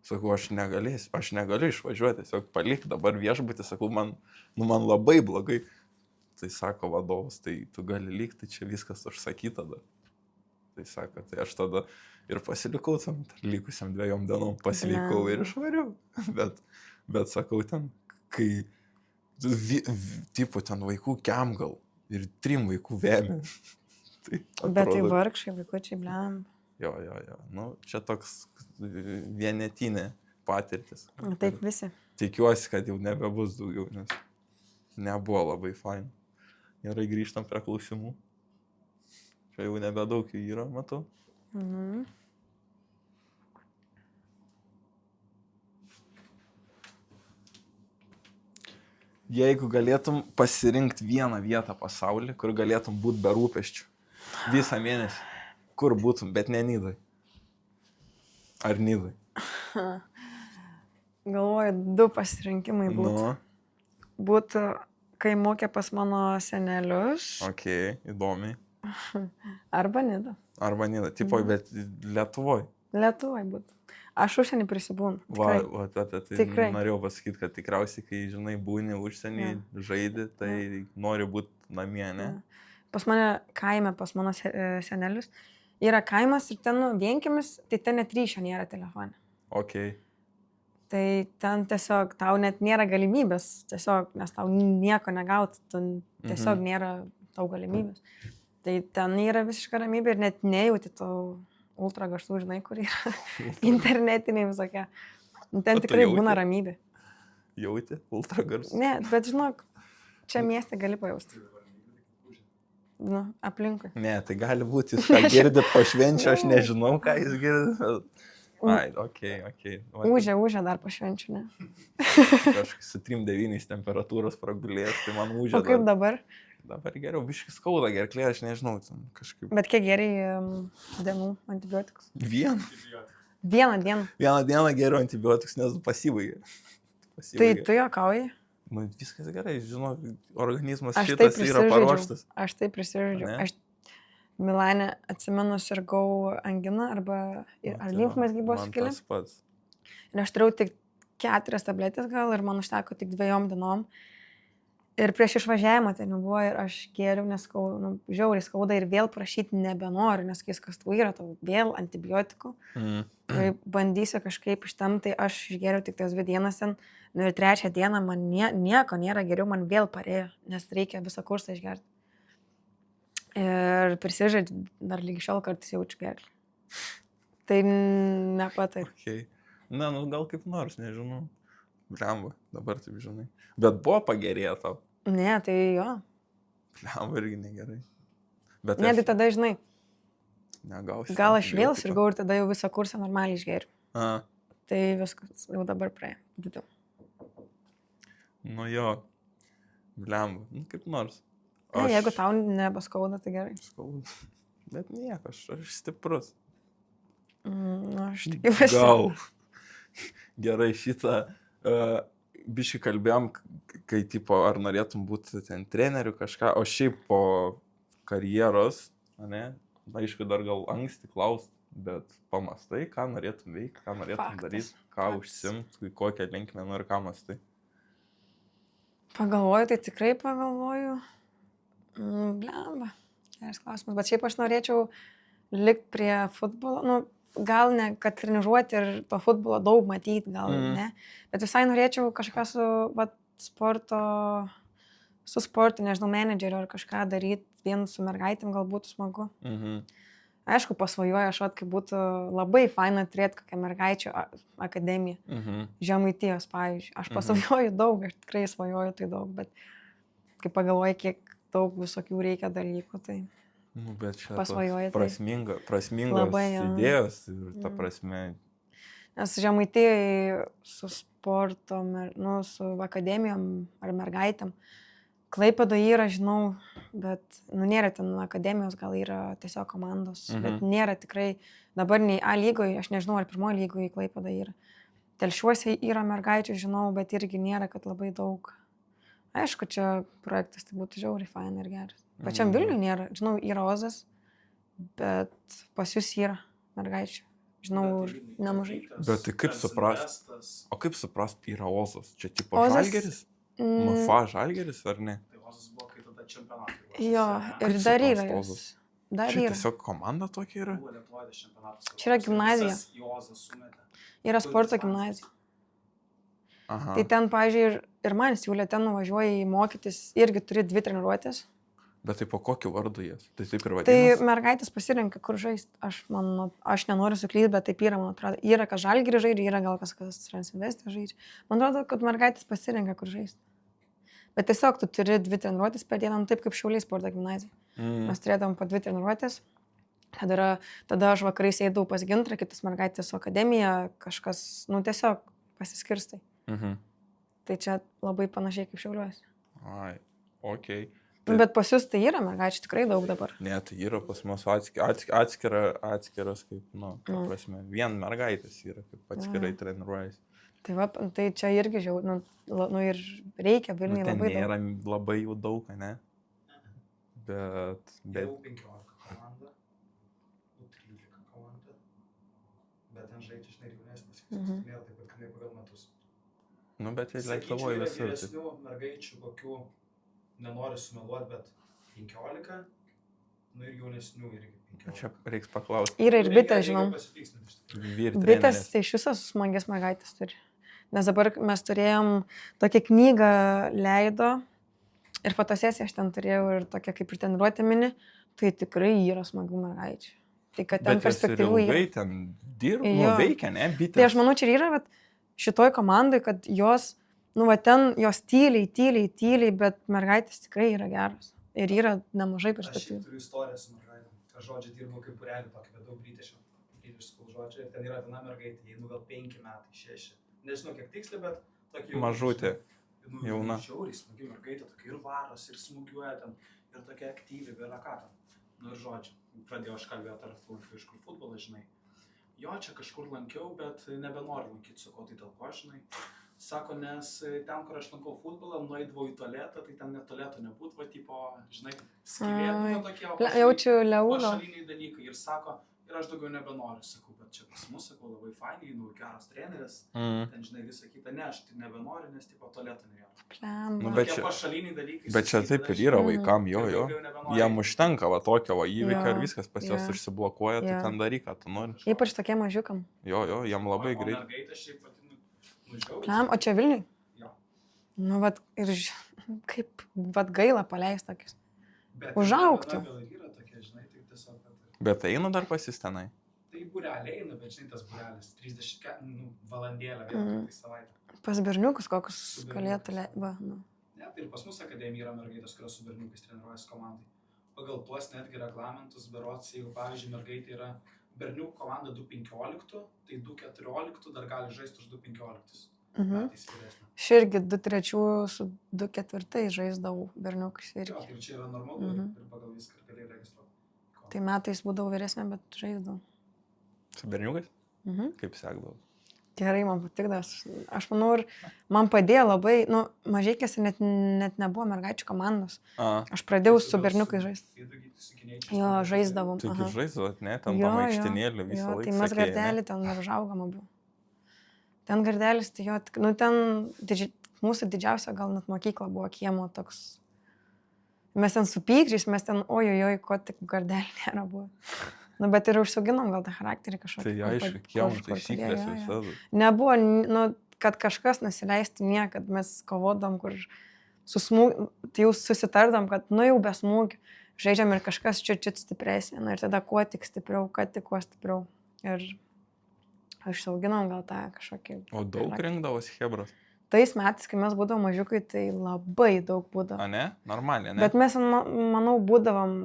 Sakau, aš negaliu išvažiuoti, tiesiog palik dabar viešbutį, sakau, man labai blogai. Tai sako vadovas, tai tu gali likti, čia viskas užsakyta tada. Tai sako, tai aš tada ir pasilikau tam likusiam 2 dienom, pasilikau ir išvariau. Bet sakau, ten, kai tipo ten vaikų kem gal ir 3 vaikų vėmė. Bet tai vargšai, vaikučiai, blem. Jo. Nu, čia toks vienetinė patirtis. Taip visi. Tikiuosi, kad jau nebebus daugiau, nes nebuvo labai fain. Gerai, grįžtam prie klausimų. Čia jau nebedaug jų yra, matau. Jeigu galėtum pasirinkti vieną vietą pasaulyje, kur galėtum būti be rūpesčių visą mėnesį, kur būtum, bet ne Nidoj? Ar Nidoj? Galvoju, 2 pasirinkimai būtų. Būtų kaimukė pas mano senelius. Ok, įdomiai. Arba Nida. Tipo, bet Lietuvoje. Lietuvoje būtų. Aš užsienį prisibūnu. Tai norėjau pasakyti, kad tikriausiai, kai, žinai, būni užsienį, žaidi, tai nori būti namie, ne? Pas mane kaime, pas mano senelius, yra kaimas ir ten vienkiemis, tai ten net ryšio nėra telefone. Ok. Tai ten tiesiog tau net nėra galimybės, tiesiog, nes tau nieko negauti, tiesiog nėra tau galimybės. Tai ten yra visiška ramybė ir net nejauti tau ultra garsų, žinai, kur yra internetiniai visokie. Ten tikrai būna ramybė. Jauti ultra garsų? Ne, bet žinok, čia mieste gali pajausti. Nu, aplinkui. Ne, tai gali būti, jūs ką girdit po švenčių, aš nežinau, ką jūs girdit. Ai, ok. Užia dar po švenčių, ne? Kažkaip su 3,9 temperatūros pragulės, tai man užia. O kaip dabar? Dabar geriau, biškis skauda gerklė, aš nežinau, kažkaip. Bet kiek geriai dienų antibiotikus? Vieną dieną. Vieną dieną geriau antibiotikus, nes pasibaigė. Tai tu juokauji? Nu, viskas gerai, žinau, organizmas šitas yra paruoštas. Aš taip prisižaidžiau. Aš Milane, atsimenu, sirgau anginą arba limfmazgį buvo sukilę. Man tas pats. Ir aš turėjau tik 4 tabletės gal ir man užteko tik 2 dienom. Ir prieš išvažiavimą ten buvo ir aš gėriau, nes žiauriai skauda ir vėl prašyti nebenoriu, nes kai skastuvai yra, tau vėl antibiotikų. Tai bandysiu kažkaip ištemti, tai aš išgėriau tik tas 2 dienas ten. Nu ir 3 dieną man nieko nėra geriau, man vėl parėjo, nes reikia visą kursą išgerti. Ir prisižaidžiu, dar lygi šiol kartais jaučiu gerklę. Tai nepataip. Okay. Na, nu gal kaip nors, nežinau. Blemba, dabar taip žinai. Bet buvo pagerėję tau. Ne, tai jo. Blemba irgi negerai. Bet ne, tai tada, žinai, negausi. Gal aš vėl sirgau ir tada jau visą kursą normaliai išgeriu. Tai viskas jau dabar praėjo. Nu jo, blemba, nu kaip nors. Ne, jeigu tau nebaskauda, tai gerai. Skauda. Bet nieko, aš stiprus. Aš tikiuosi. Gal. Gerai, šitą biškai kalbėjom, kai tipo, ar norėtum būti ten treneriu kažką, o šiaip po karjeros, ne, aišku, dar gal anksti klaust, bet pamastai, ką norėtum veikti, ką norėtum daryti, ką užsimt, kokią linkmę ir ką mastai. Pagalvoju, tai tikrai pagalvoju. Blemba, geras klausimas, bet šiaip aš norėčiau likti prie futbolo, nu, gal ne, kad treniruoti ir to futbolo daug matyti, gal ne, bet visai norėčiau kažką su sportu, nežinau, menedžeriu ar kažką daryti, vien su mergaitėm gal būtų smagu. Aišku, pasvajoju aš, kai būtų labai faina turėti kokią mergaičių akademiją, Žemaitijos, pavyzdžiui. Aš pasvajoju daug, aš tikrai svajoju tai daug, bet kai pagalvoji, kiek daug visokių reikia dalykų, tai Nu, bet čia pasvajoji. prasmingos Labai, jo. idėjos ir ta prasme. Nes Žemaitijai su sporto, su akademijom ar mergaitėm, Klaipėdoje yra, žinau, bet, nėra ten akademijos, gal yra tiesiog komandos, bet nėra tikrai, dabar nei A lygoje, aš nežinau, ar pirmoji lygoje Klaipėdoje yra. Telšiuose yra mergaičių, žinau, bet irgi nėra, kad labai daug. Aišku, čia projektas tai būtų žiauriai fain ir geras. Pačiam Vilniui nėra, žinau, yra Ozas, bet pas jūs yra mergaičių. Žinau, nemažai. Bet tai kaip suprast? O kaip suprast, yra Ozas? Čia tipo Žalgiris? MFA Žalgiris ar ne? Tai Ozas buvo, kai tada čempionatai. Jo, ir dar yra. Dar Čia yra. tiesiog komanda tokia yra? Čia yra gimnazija. Yra sporto gimnazija. Aha. Tai ten, pavyzdžiui, ir man siūlė, ten nuvažiuoji mokytis, irgi turi 2 treniruotės. Bet tai po kokiu vardu jas? Tai taip ir Tai vadinasi? mergaitės pasirenka, kur žaisti. Aš nenoriu suklysti, bet taip yra, man atrodo. Yra, kas Žalgirį žaidžia, yra gal kas Transinvestą žaidžia. Man atrodo, kad mergaitės pasirenka, kur žaisti. Bet tiesiog tu turi 2 treniruotės per dieną, taip kaip Šiauliai sporto gimnazija. Mes turėdavom po 2 treniruotės. Tada aš vakarais eidavau pas Gintrą, kitas mergaitės su akademija, kažkas, tiesiog pasiskirstai. Tai čia labai panašiai kaip Šiauliuose. Ai, okei. Bet pas jūs tai yra mergaičių tikrai daug dabar. Ne, tai yra pas mus atskiras, kaip, ta prasme, vien mergaitės yra, kaip atskirai treniruojasi. Tai va, tai čia irgi ir reikia Vilniuje labai daug. Nėra labai jų daug, ne? Bet... Jau 15 komanda, 13 komanda, bet ten žaidžia iš jaunesnės, nėra taip pat, kaip pagal metus. Nu, bet jie Lietuvoje visur. Vyresnių mergaičių, kokių, nenoriu sumeluoti, bet 15, ir jaunesnių irgi 15. Čia reiks paklausti. Yra ir bitės, žinau. Vyr Bitės, tai iš visos smagias mergaitės turi. Nes dabar mes turėjom tokią knygą leido ir fotosesiją aš ten turėjau ir tokia kaip ir treniruotė mini, tai tikrai yra smagių mergaičių. Tai kad ten perspektyvų yra. Bet jos ir ilgai ten dirbo, veikia, ne, bitės. Tai aš manau, čia yra, bet šitoj komandai, kad jos, ten jos tyliai, bet mergaitės tikrai yra geros. Ir yra nemažai perspektyvų. Aš turiu istoriją su mergaitėm. Aš žodžiai dirbau kaip burelį tokį, vedau British School žodžiai. Ir ten yra viena mergaitė, jai gal 5 metai, 6. Nežinau kiek tiksliai, bet tokia mažutė. Jauna. Šiauriai smagi mergaitė, tokia ir varos, ir smūgiuoja ten, ir tokia aktyvi, ir ką ten. Ir žodžiu, pradėjau aš kalbėti ar futbolą, žinai. Jo, čia kažkur lankiau, bet nebenoriu lankyti, sakau, tai dėl ko, žinai. Sako, nes ten, kur aš lankau futbolą, nueidavau į tualetą, tai ten net tualeto nebūtų, va, tipo, žinai, skylė, tokie jaučiu liauno. Pašaliniai dalykai. Ir sako, ir aš daugiau nebenoriu, sakau, bet čia pas mus, sakau, labai fainiai, geras treneris, ten, žinai, visą kitą, ne, aš tai nebenoriu, nes, tipo, tualetą norėjau. Bet čia taip ir yra vaikam, jo. Jam užtenka va tokio va įvykio ir viskas pas juos užsiblokuoja, tai ten daryk, ką tu nori. Ypač tokie mažiukam. Jo, jam labai greit. O čia Vilniui? Jo. Nu, vat, ir kaip, vat gaila paleist tokius. Užaugtų. Bet eina dar pas jis tenai? Tai būrelė eina, bet žinai, tas būrelis 30 valandėlę vėl tai savaitę. Pas berniukus kokius galėtų va. Ne, tai ir pas mus akademija yra mergaitės, kurios su berniukais treniruojasi komandai. Pagal tuos netgi reglamentus berods, jeigu pavyzdžiui mergaitė yra berniukų komanda 2.15, tai 2.14 dar gali žaisti už 2.15. Aš irgi 2.3 su 2.4 žaisdavau berniukus irgi. Jo, tai čia yra normalu ir pagal viską gali registruoti. Tai metais būdavau vyresnė, bet žaisdavau. Su berniukais? Kaip sekdavau? Gerai, man patikdavo. Aš manau, ir man padėjo labai, mažėkėse net nebuvo mergaičių komandos. Aš pradėjau su berniukai žaisti. Jo, žaisdavom. Taigi žaisdavot, ne? Tam vaikštinėlių visą laiką. Tai mes gardelį ten užaugom abu. Ten gardelis, tai jo, ten mūsų didžiausia gal net mokykla buvo kiemo toks. Mes ten su pykčiais, mes ten, ojojoj, ko tik gardelį nėra buvo. Bet ir užsiauginom gal tą charakterį kažkokį. Tai aišku, kiemo taisyklės visada. Nebuvo, kad kažkas nusileistų niekad, mes kovodom, kur su smūgiu, tai jau susitardom, kad jau be smūgių žaidžiam ir kažkas čiut stipresnė. Ir tada kuo tik stipriau, kad tik kuo stipriau. Ir užsiauginom gal tą kažkokį. O daug rinkdavosi chebras? tais metais, kai mes būdavom mažiukai, tai labai daug būdavo. A ne? Normaliai, ne? Bet mes, manau, būdavom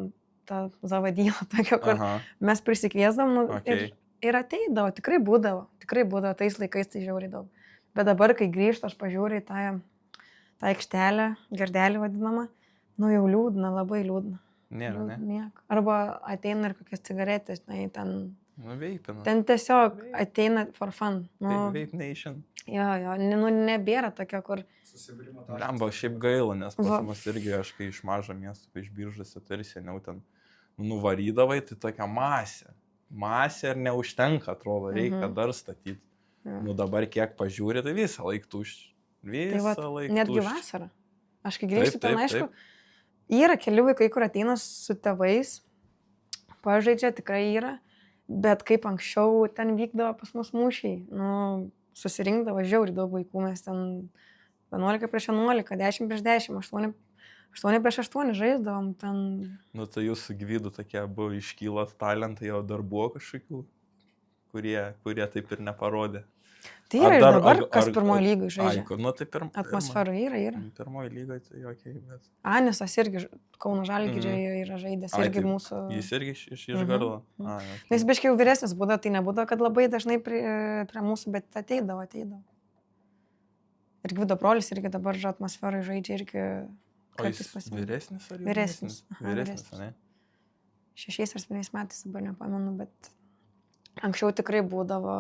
tą zavadyną tokia, kur mes prisikviesdavom Okay. ir ateidavo, tikrai būdavo, tais laikais tai žiauriai daug. Bet dabar, kai grįžtu, aš pažiūriu į tą aikštelę, gardelį vadinamą, nu jau liūdna, labai liūdna. Nėra, ne? Nieko. Arba ateina ir kokias cigaretės, ten... Nu, veipina. Ten tiesiog ateina for fun. Nu, Vape Nation. Jo, nebėra tokia, kur... Susibūrimo Lemba, šiaip gaila, nes pas mus irgi, aš kai iš mažo miesto, kai iš Biržuose, tai ir seniau ten nuvarydavai, tai tokia masė. Masė ir neužtenka, atrodo, reikia dar statyti. Nu dabar kiek pažiūrė, tai visą laiką tuščia. Visą laiką. Netgi vasarą. Aš kai grįžtu ten, aišku, yra keli vaikai, kur ateina su tėvais, pažaidžia, tikrai yra, bet kaip anksčiau ten vykdavo pas mus mūšiai, nu, susirinkdavo žiauriai daug vaikų, mes ten 11 prieš 11, 10 prieš 10, 8 prieš 8 žaisdavom ten. Nu, tai jūsų gyvydų tokie buvo iškyla talentai, o dar buvo kažkokių, kurie taip ir neparodė. Tai yra ir dabar, kas pirmoji lygai žaidžia. Nu, tai Atmosferų yra. Pirmoji lygai, tai okei, bet... Anisas irgi Kauno Žalgiryje yra žaidęs, irgi mūsų... Jis irgi iš Garlo. Nes biškai jau vyresnis būdavo, tai nebūdavo, kad labai dažnai prie mūsų, bet ateidavo. Ir Gvido brolis irgi dabar atmosferai žaidžia irgi... O jis vyresnis ar vyresnis? Vyresnis, ne? 6 ar 7 metais, dabar nepamenu, bet anksčiau tikrai būdavo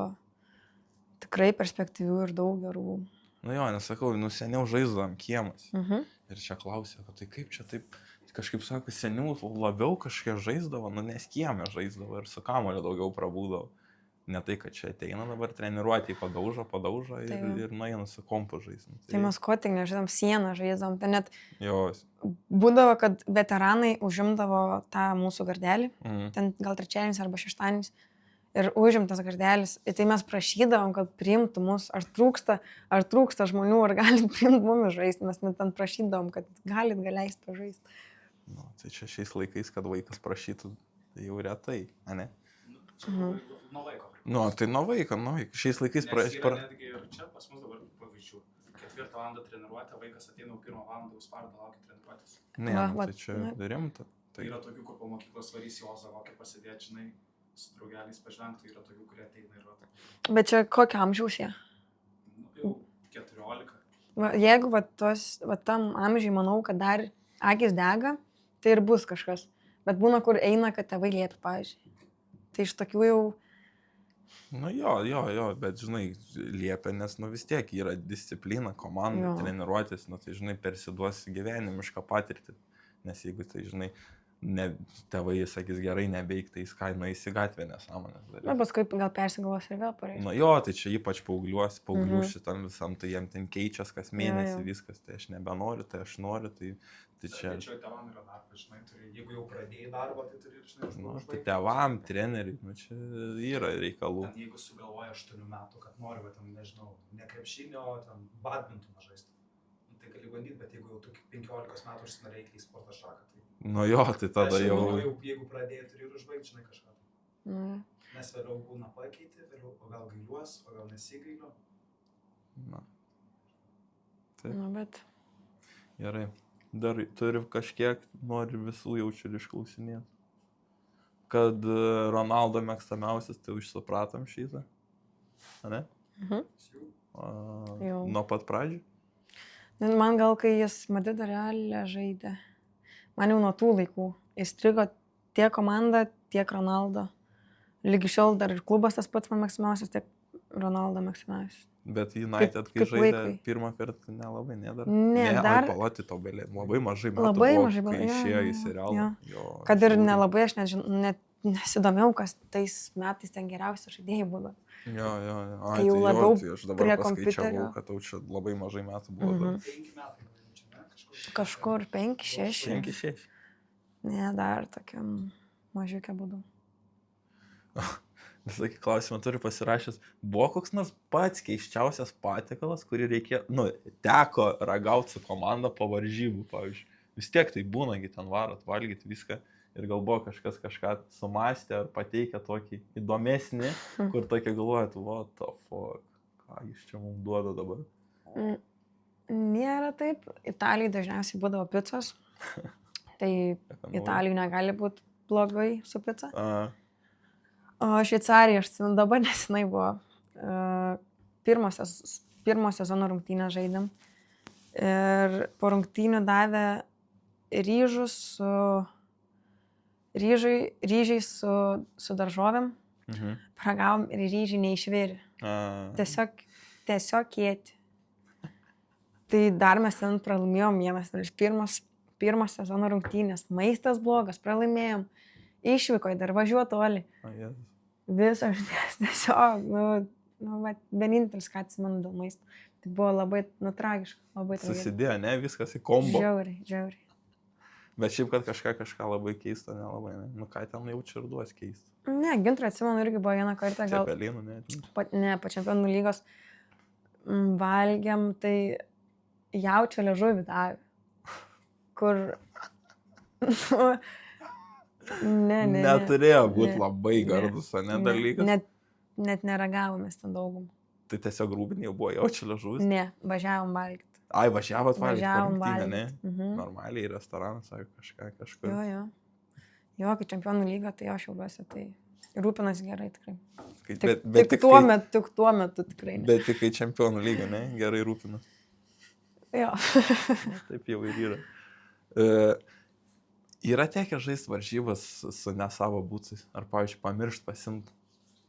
tikrai perspektyvių ir daug gerų. Nu jo, nesakau, seniau žaisdavom kiemas. Ir čia klausė, kad tai kaip čia taip, kažkaip sako, seniau labiau kažkiek žaisdavo, nes kiemė žaisdavo ir su kamuoliu daugiau prabūdavo. Ne tai, kad čia ateina dabar treniruoti, padaužo ir nueina su kompu žaisdami. Tai mes ko tik nežaidom, sieną žaisdom. Ten net būdavo, kad veteranai užimdavo tą mūsų gardelį, ten gal trečiadienis arba šeštadienis. Ir užimtas gardelis. Ir tai mes prašydavom, kad priimtų mus, ar trūksta žmonių, ar galit priimti mumis žaisti. Mes net ten prašydavom, kad galit leisti pažaisti. Nu, tai čia šiais laikais, kad vaikas prašytų, tai jau retai, ne? Nuo vaiko. Nu, tai nuo vaiko. Šiais laikais netgi ir čia pas mus dabar pavyzdžių. 4 valandą treniruotę, vaikas ateina 1 valandą, užspardo laukia treniruotės. Ne, tai čia rimta. Yra tokių, kur po mokyklos varys į Ozą, kokį pasidėti, žinai. Su draugeliais pažvengtų, yra tokių, kurie ateina ir rodo. Bet čia kokio amžiaus jie? Jau 14. Jeigu tam amžiai manau, kad dar akis dega, tai ir bus kažkas. Bet būna, kur eina, kad tėvai liepia, pavyzdžiui. Tai iš tokių jau... Nu jo, bet žinai, liepia, nes vis tiek yra disciplina, komanda, treniruotis, tai žinai, persiduosi gyvenimišką patirtį. Nes jeigu tai, žinai, tėvai sakys gerai nebeik, tai jis kaina į gatvę nesąmonės darys. Na, paskui gal persigalvos ir vėl pareiškia. Nu jo, tai čia ypač paauglių šitam visam, tai jiem ten keičias kas mėnesį viskas, tai aš nebenoriu, tai aš noriu, tai čia... Tačiau tėvam yra darbas, žinai, jeigu jau pradėjai darbą, tai turi, žinai, užbaigti. Tai tėvam, treneriai, čia yra reikalų. Ten jeigu sugalvoja 8 metų, kad noriu, bet, nežinau, ne krepšinio, ten badmintoną žaisti. Tai gali bandyti, bet jeigu jau tu 15 metų užsinorėjai į sporto šaką, tai... Nu jo, tai tada jau... Jeigu pradėjai, turi ir užbaigti, žinai, kažką. Nes vėliau būna pakeiti, o gal gailiuos, o gal nesigailiu. Na. Taip. Na, bet... Gerai. Dar turi kažkiek, nori visų jaučiu ir išklausinėti. Kad Ronaldo mėgstamiausias, tai užsupratom šitą. Ne? Nuo pat pradžių? Man gal, kai jis Madrido Realė žaidė, man jau nuo tų laikų įstrigo tiek komanda, tiek Ronaldo. Lygi šiol dar ir klubas tas pats man mėgstamiausias, tiek Ronaldo mėgstamiausias. Bet United, kai žaidė pirmą kartą, nelabai, dar. Dar. Palati to belė, labai mažai metų labai buvo, mažai kai išėjo į serialą. Kad ir nelabai, aš net nesidomėjau, kas tais metais ten geriausi žaidėjai būdavo. Jo. Tai jau labiau aš dabar paskaičiavau, kad tau čia labai mažai metų buvo. 5 metai. Kažkur 5-6. 5-6. Ne, dar tokiam mažiukė būdų. Visokį klausimą turiu pasirašęs. Buvo koks nors pats keiščiausias patiekalas, kurį reikėjo, teko ragauti su komanda po varžybų, pavyzdžiui. Vis tiek tai būnagi ten varot, valgyti viską. Ir gal buvo kažką sumastė ar pateikė tokį įdomesnį, kur tokia galvojat, what the fuck, ką jis čia mums duoda dabar. Nėra taip. Italijai dažniausiai būdavo picos. Tai Italijai negali būti blogai su pica. O Šveicarija, aš atsimenu, dabar nesenai buvo. Pirmo sezono rungtynę žaidėm. Ir po rungtynių davė ryžiai su daržovėm. Paragavom ir ryžiai neišvirė. Tiesiog kieti. Tai dar mes ten pralaimėjom vienas iš pirmo sezono rungtynės. Maistas blogas, pralaimėjom. Išvyko, dar važiuoju toli. Visas tiesiog, vienintelis, ką atsimenu dėl maisto. Tai buvo labai, tragiška. Susidėjo, ne? Viskas į kombo. Žiauriai. Bet šiaip, kad kažką labai keista, nelabai, ne? Nu, ką ten jau čia ir duos keista. Ne, Gintrą atsimenu irgi buvo vieną kartą. Cepelinų, ne? Ne, po čempionų lygos valgiam, tai jaučio liežuvį davė. Kur... Neturėjo būti labai gardus, ne dalykas? Net neragavomės ten daugumą. Tai tiesiog rūbinė jau buvo jaučio liežuvis? Ne, važiavom valgyti. Ai, važiavot valgyti po rungtynę, ne? Normaliai į restoraną, sako, kažkur. Jo, kai čempionų lyga, tai aš jauliuosi, tai rūpinas gerai tikrai. Tik tuo metu tikrai. Bet tik kai čempionų lyga, ne? Gerai rūpinas. Jo. Taip jau ir yra. Yra tekę žaisti varžybas su ne savo būcais? Ar, pavyzdžiui, pamiršt pasimt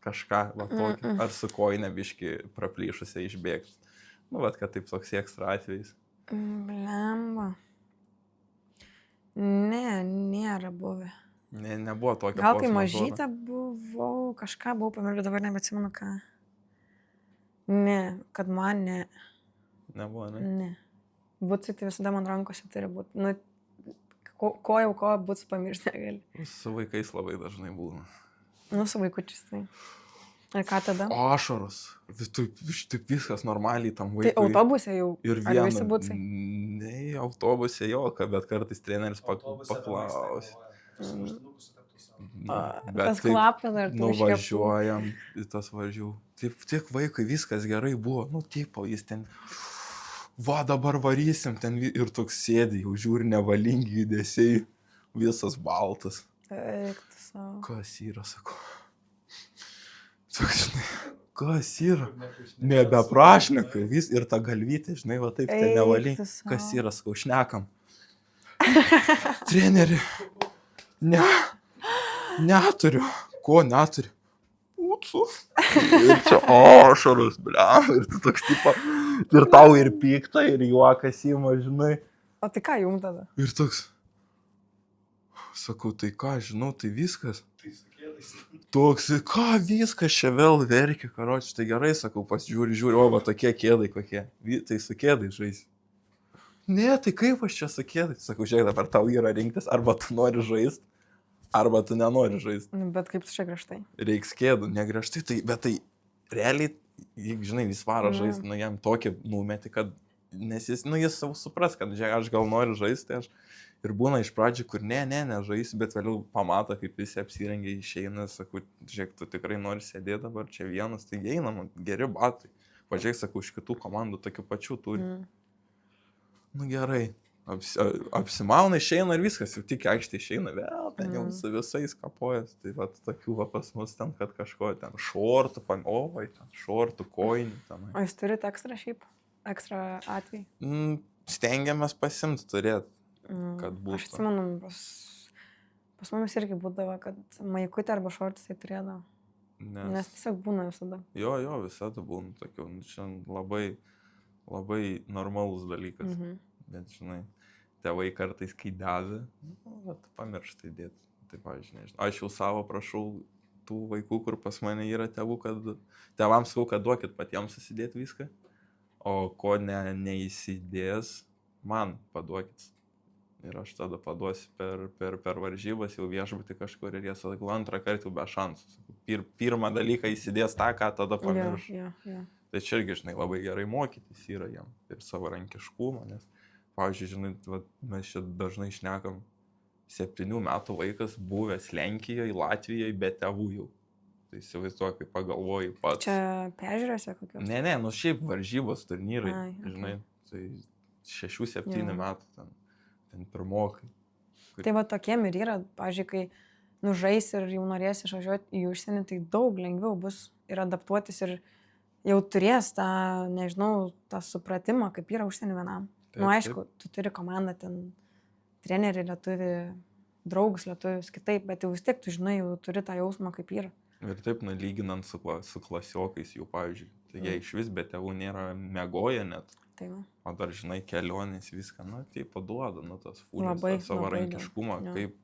kažką, va tokį? Ar su kojinė biški praplyšusiai išbėgti? Nu, vat, kad taip toks ekstra atvejais. Blemba. Ne, nėra buvę. Nebuvo tokio. Gal kai mažytė buvau, kažką buvau pamiršęs, dabar nebeatsimenu ką. Ne, kad man ne. Nebuvo, ne? Ne. Būtsai tai visada man rankose turi būti. Nu, ko būts pamiršti negali. Su vaikais labai dažnai būna. Nu, su vaikučiais tai. Ir ką tada? O ašaros. Taip viskas normaliai tam vaikui. Tai autobuse jau. Ir ar visi būtsai? Ne, autobuse jo, bet kartais treneris paklaus. Tas klapas dar tu nuvažiuojam į tas važių. Tik vaikui viskas gerai buvo. Nu, tipo, jis ten... Va, dabar varysim ten ir toks sėdi, jau žiūri nevalingi judesiai, visas baltas. Eik tu savo. Kas yra, sakau. Toks, žinai, kas yra? Nebeprašnekai, vis ir ta galvytė, žinai, va taip, ten nevalingi. Kas yra, sakau, šnekam. Treneri, neturiu. Ko neturiu? Pūcų. Ir čia ašaros, bliam, ir tu toks tipo... Ir tau ir pikta, ir juokas įma, žinai. O tai ką jum tada? Ir toks, sakau, tai ką, žinau, tai viskas. Tai su kėdais. Toks, ką viskas čia vėl verkia, karoči, tai gerai, sakau, pasižiūri, o, va, tokie kėdai kokie. Tai su kėdai žaisi. Ne, tai kaip aš čia su kėdai? Sakau, žiūrėk, dabar tau yra rinktis, arba tu nori žaisti, arba tu nenori žaisti. Bet kaip tu čia griežtai? Reiks kėdų, negriežtai, tai, bet tai realiai, jeigu, žinai, vis varo žaisti, nu, jam tokį numeti, kad, nes jis, nu, jis savo supras, kad, žiūrėk, aš gal noriu žaisti, tai aš ir būna iš pradžių, kur nežaisi, bet vėliau pamato, kaip visi apsirengia, išeina, sakau, žiūrėk, tu tikrai nori sėdėti dabar čia vienas, tai einam, geri batai, pažiūrėk, sakau, iš kitų komandų tokių pačių turi. Nu, gerai, apsimauna, išeina ir viskas, jau tik aikštė išeina, vėl ten jau su visais kapojas, tai va, tokių va pas mus ten, kad kažko ten šortų, šortų, kojinių ten. O jūs turite ekstra šiaip, ekstra atvejį? Stengiamės pasimti turėti, kad būtų. Aš atsimenu, pas mumis irgi būdavo, kad maikutė arba šortus tai turėdavo. Nes tiesiog būna visada. Jo, visada būna tokių, čia labai, labai normalus dalykas, bet žinai. Tėvai kartais, kai davė, pamirštai dėti. Taip, aš nežinau. Aš jau savo prašau tų vaikų, kur pas mane yra tėvų, kad tėvams sakau, kad duokit patiems susidėti viską, o ko neįsidės, man paduokit. Ir aš tada paduosiu per varžybas jau viešbutį kažkur ir jie sakau, antrą kartą jau be šansų. Pirmą dalyką įsidės tą, ką tada pamirš. Tai čia irgi, žinai, labai gerai mokytis yra jam ir savarankiškumą, nes pavyzdžiui, žinai, mes čia dažnai šnekam, 7 metų vaikas buvęs Lenkijoje, Latvijoje, be tėvų jau. Tai įsivaizduoju, kai pagalvoji pats. Čia peržiūrėse kokios? Ne, nu šiaip varžybos turnyrai, žinai, tai 6-7 metų ten pirmokai. Tai va tokiem ir yra, pavyzdžiui, kai nužais ir jau norės išvažiuoti į užsienį, tai daug lengviau bus ir adaptuotis ir jau turės tą, nežinau, tą supratimą, kaip yra užsienį vienam. Taip, Aišku, tu turi komandą ten, trenerį lietuvį, draugus lietuvius kitaip, bet jau vis tiek tu žinai, jau turi tą jausmą, kaip yra. Ir taip, lyginant su klasiokais jų, pavyzdžiui, tai jie iš vis be tėvų nėra miegoję net. Tai va. O dar, žinai, kelionės viską, tai paduoda, tas fūlis, savarankiškumą,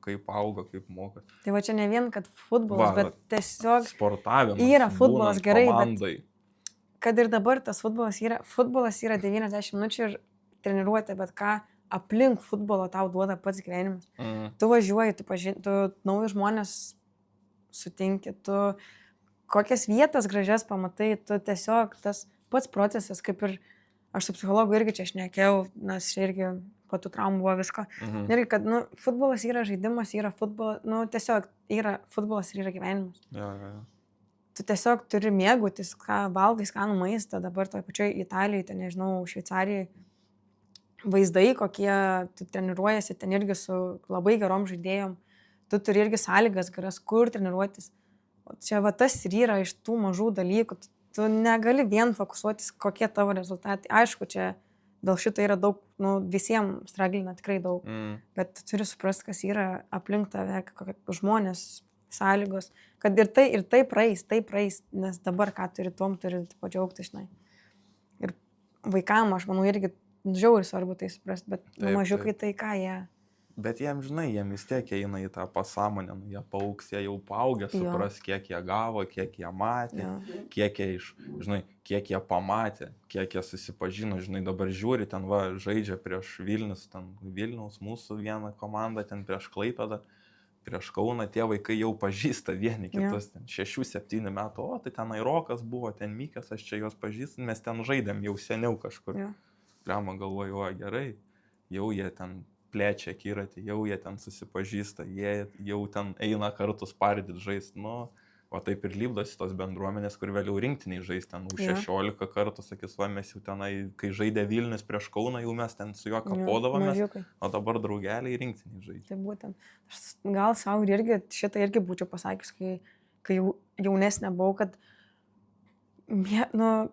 kaip auga, kaip moka. Tai va čia ne vien, kad futbolas, bet tiesiog sportavimas. Yra futbolas gerai, komandai. Bet kad ir dabar tas futbolas yra 90 minučių ir treniruotė, bet ką aplink futbolo tau duoda pats gyvenimas. Tu važiuoji, tu naujus žmonės sutinki, tu kokias vietas gražias pamatai, tu tiesiog tas pats procesas, kaip ir aš su psichologu irgi čia šnekėjau, nes irgi po tų traumų buvo visko. Irgi, kad futbolas yra žaidimas, yra futbolas, tiesiog yra futbolas ir yra gyvenimas. Ja. Tu tiesiog turi mėgautis, ką valgai, skanų maistą, dabar toje pačioje Italijoje, ten nežinau, Šveicarijoje, vaizdai, kokie tu treniruojasi, ten irgi su labai gerom žaidėjom, tu turi irgi sąlygas geras, kur treniruotis. O čia va tas ir yra iš tų mažų dalykų, tu negali vien fokusuotis, kokie tavo rezultatai. Aišku, čia dėl šito yra daug, visiems straglina tikrai daug, bet tu turi suprasti, kas yra aplink tave, žmonės, sąlygos, kad ir tai praeis, nes dabar ką turi, tuom turi padžiaugti, žinai. Ir vaikam, aš manau, irgi žiauriai svarbu tai suprasti, bet mažiukai tai ką jie. Bet jiems vis tiek eina į tą pasąmonę, jie paaugs, jie jau paaugę, supras, kiek jie gavo, kiek jie matė, kiek jie pamatė, kiek jie susipažino, dabar žiūri, ten žaidžia prieš Vilniaus, mūsų vieną komandą, ten prieš Klaipėdą, prieš Kauną, tie vaikai jau pažįsta vieni kitus, 6-7 metų, tai ten Airokas buvo, ten Mykas, aš čia juos pažįstu, mes ten žaidėm jau seniau kažkur. Pliama galvoju, gerai, jau jie ten plečia akiratį, jau jie ten susipažįsta, jie jau ten eina kartu spardyti žaisti, o taip ir lipdosi tos bendruomenės, kur vėliau rinktiniai žaisti, ten 16 kartų, sakys, mes jau tenai, kai žaidė Vilnius prieš Kauną, jau mes ten su juo kapodavomės, o dabar draugeliai rinktiniai žaidžia. Tai būtent, aš gal savo irgi, šitą irgi būčiau pasakęs, kai jaunesnė buvau, kad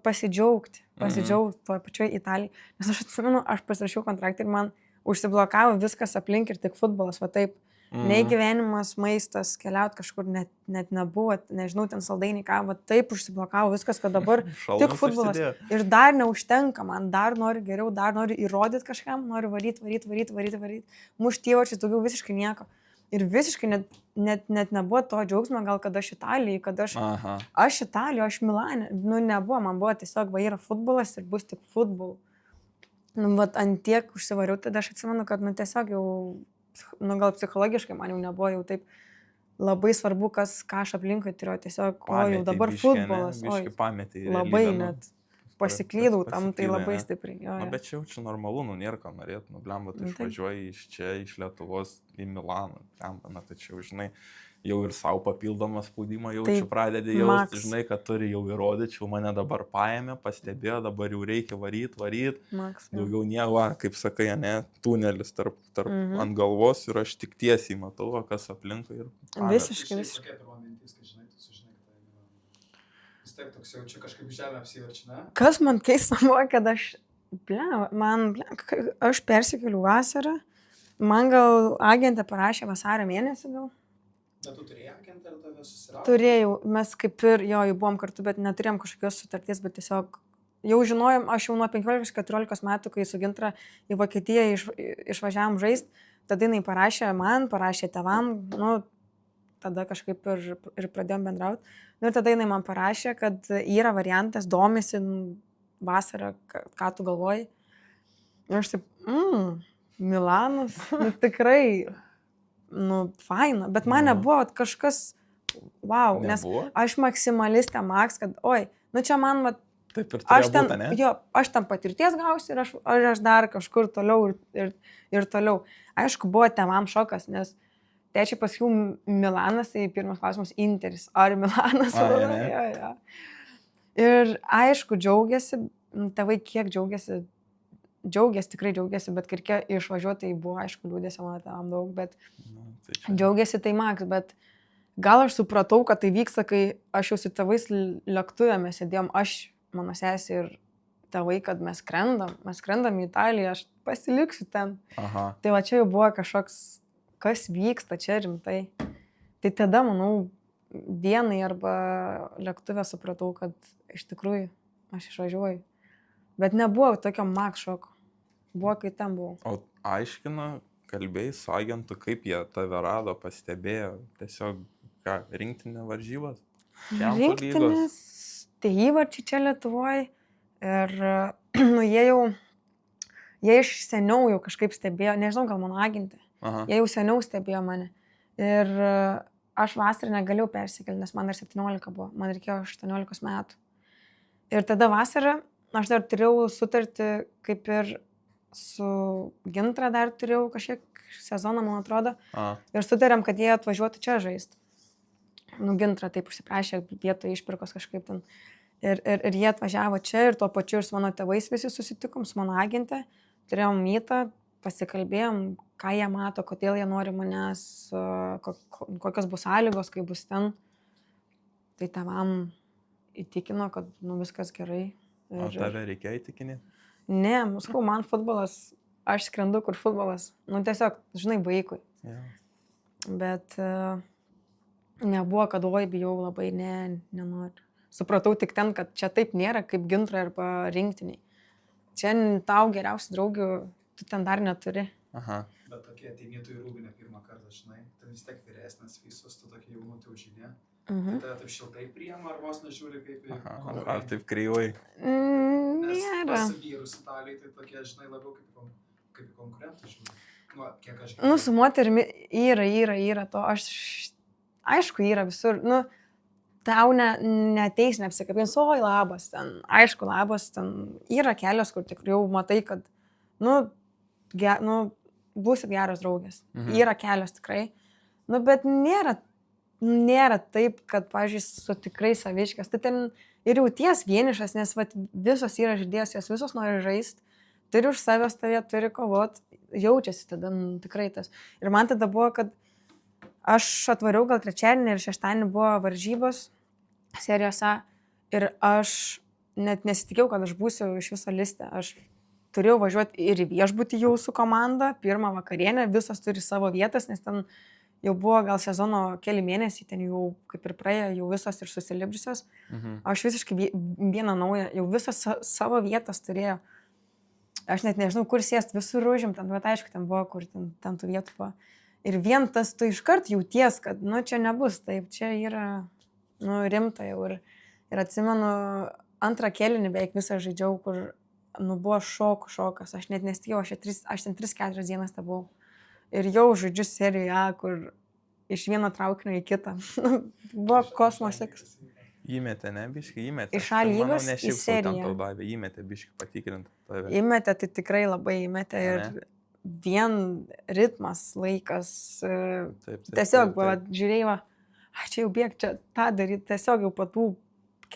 pasidžiaugti toje pačioje Italijoje. Nes aš atsimenu, aš pasirašiau kontraktą ir man užsiblokavo viskas aplink ir tik futbolas, va taip. Nei gyvenimas, maistas, keliauti kažkur net nebuvo, nežinau, ten saldainiai ką, va taip užsiblokavo viskas, kad dabar tik futbolas. Ir dar neužtenka, man dar noriu geriau, dar noriu įrodyti kažkam, noriu varyti. Muštyvačiais daugiau visiškai nieko. Ir visiškai net nebuvo to džiaugsmo, gal kad aš Italijai, kad aš Italijoje, aš Milane, nebuvo, man buvo tiesiog, yra futbolas ir bus tik futbol. Ant tiek užsivariau, tada aš atsimenu, kad tiesiog jau, gal psichologiškai man jau nebuvo jau taip labai svarbu, ką aš aplinkui turėjau, tiesiog, jau dabar futbolas, labai net. Pasiklydau tam, tai labai stipriai. Bet čia normalu, nėra ką norėti, blemba, tu išvažiuoji iš čia, iš Lietuvos į Milaną, blemba, tai čia, jau ir savo papildomą spaudimą jaučiu, pradedi jausti, kad turi jau įrodyti, jau mane dabar paėmė, pastebėjo, dabar jau reikia varyt, daugiau nieko, kaip sakai, tunelis tarp ant galvos ir aš tik tiesiai matau, kas aplinkui ir... Visiškai. Taip, toks jau čia kažkaip žemė apsiverčia, ne? Kas man keista buvo, kad aš persikėliau vasarą, man gal agentė parašė vasario mėnesį gal. Bet tu turėjai agentą ar tave susirado? Turėjau, mes kaip ir jau buvom kartu, bet neturėjom kažkokios sutarties, bet tiesiog jau žinojom, aš jau nuo 15-14 metų, kai su Gintra į Vokietiją išvažiavom žaist, tada jinai parašė tėvam, tada kažkaip ir pradėjom bendrauti. Ir tada jinai man parašė, kad yra variantas, domisi vasarą, ką tu galvoji. Ir aš taip, Milanas, tikrai, faina. Bet man nebuvo kažkas, wow, nes aš maksimalistė Max, kad, čia man, taip ir turėjo būti, ne? Jo, aš tam patirties gausiu ir aš dar kažkur toliau ir toliau. Aišku, buvo tėvam šokas, nes tėčiai pas jų Milanas, tai pirmas klausimas Interis, ar Milanas? Ir aišku, džiaugiasi, tėvai kiek džiaugiasi, džiaugiasi, tikrai džiaugiasi, bet kai reikėjo išvažiuoti, tai buvo, aišku, liūdėsi mano tėvam daug, bet tai džiaugiasi tai Max, bet gal aš supratau, kad tai vyksta, kai aš jau su tėvais lėktuvė, mes sėdėjom, aš, mano sesė ir tėvai, kad mes skrendam į Italiją, aš pasiliksiu ten. Aha. Tai va čia jau buvo kažkoks, kas vyksta čia rimtai. Tai tada, manau, dienai arba lėktuvę supratau, kad iš tikrųjų aš išvažiuoju. Bet nebuvo tokio Max šoko. Buvo, kai ten buvau. O aiškina, kalbėjai su agentu, kaip jie tave rado, pastebėjo, tiesiog ką, rinktinė varžybos? Rinktinės, tai įvarčiai čia Lietuvoje. Ir nu, jie iš seniau jau kažkaip stebėjo, nežinau, gal mano agentė. Aha. Jie jau seniau stebėjo mane. Ir aš vasarą negalėjau persikelti, nes man dar 17 buvo, man reikėjo 18 metų. Ir tada vasarą aš dar turėjau sutartį, kaip ir su Gintra dar turėjau kažkiek sezoną, man atrodo. Aha. Ir sutarėm, kad jie atvažiuotų čia žaisti. Nu, Gintra taip užsiprašė vietoje išpirkos kažkaip ten. Ir jie atvažiavo čia ir tuo pačiu ir su mano tėvais visi susitikom, su mano agente. Turėjom mytą, pasikalbėjom, ką jie mato, kodėl jie nori manęs, kokios bus sąlygos, kai bus ten. Tai tėvam įtikino, kad nu, viskas gerai. O tave reikėjo įtikinti? Ne, muskau, man futbolas, aš skrendu, kur futbolas. Nu tiesiog, žinai, vaikui. Yeah. Bet nebuvo, kad oi bijau labai, nenoriu. Supratau tik ten, kad čia taip nėra kaip Gintra arba rinktiniai. Čia tau geriausių draugių, tu ten dar neturi. Aha. Bet tokie ateinitų į Rūbinę pirmą kartą, žinai, ten vis tiek vyresnis visus, tu tokie jaunutė užžinė. Tai tave taip šiltai priima, ar vos nežiūri kaip į... Ar taip kreivai? Nėra. Nes vyrus Italijai tai tokie, žinai, labiau kaip į konkurentų, žinai. Nu, kiek aš... Nu, su moterimi yra to, aš... Aišku, yra visur, nu... Tau neteis, neapsikabins, oi labas, ten, aišku, labas, ten yra kelios, kur tikrai jau matai, kad, būsit geros draugės. Yra kelios tikrai. Nu, bet nėra taip, kad, pavyzdžiui, su tikrai saviškas. Tai ten ir jauties vienišas, nes vat, visos yra žaidėjos, jos visos nori žaisti, turi už save stovėti, turi kovoti, jaučiasi tada tikrai tas. Ir man tada buvo, kad aš atvariau gal trečiadienį ir šeštadienį buvo varžybos serijose ir aš net nesitikėjau, kad aš būsiu iš viso liste. Aš turėjau važiuoti ir į viešbutį jau su komanda, pirmą vakarienę, visos turi savo vietas, nes ten jau buvo gal sezono keli mėnesiai, ten jau kaip ir praėjo, jau visos ir susilipdžiusios. Aš visiškai vieną naują, jau visos savo vietas turėjo. Aš net nežinau, kur sėst, visur užimtam, bet aišku, ten buvo, kur ten tų vietų buvo. Ir vien tas tu iškart jauties, kad, nu, čia nebus taip, čia yra, nu, rimta jau. Ir atsimenu, antrą kėlinį beveik visą žaidžiau, kur, nu, buvo šokas. Aš net nesitikėjau, aš ten 3-4 dienas buvau. Ir jau žaidžiu seriją A, kur iš vieno traukinio į kitą. Buvo kosmosas. Įmetė, ne, biškai, įmetė. Iš A lygos į seriją. Įmetė, biškai patikrinti tave. Įmetė, tai tikrai labai įmetė. Ir vien ritmas, laikas, taip, tiesiog buvo, žiūrėjau, čia jau bėg, čia tą daryti, tiesiog jau po tų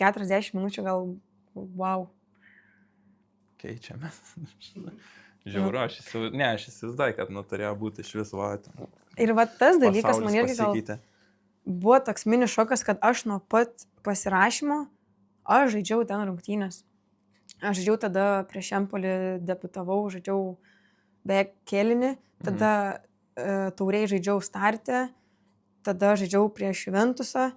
40 minučių gal, wow. Keičiame. Žiauru, aš įsivaizduoju, kad turėjo būti iš viso. Ir va tas dalykas man irgi gal buvo toks mini šokas, kad aš nuo pat pasirašymo, aš žaidžiau ten rungtynės. Aš žaidžiau tada prieš Empolį, debutavau, žaidžiau beveik kėlinį, tada tauriai žaidžiau starte, tada žaidžiau prieš Juventusą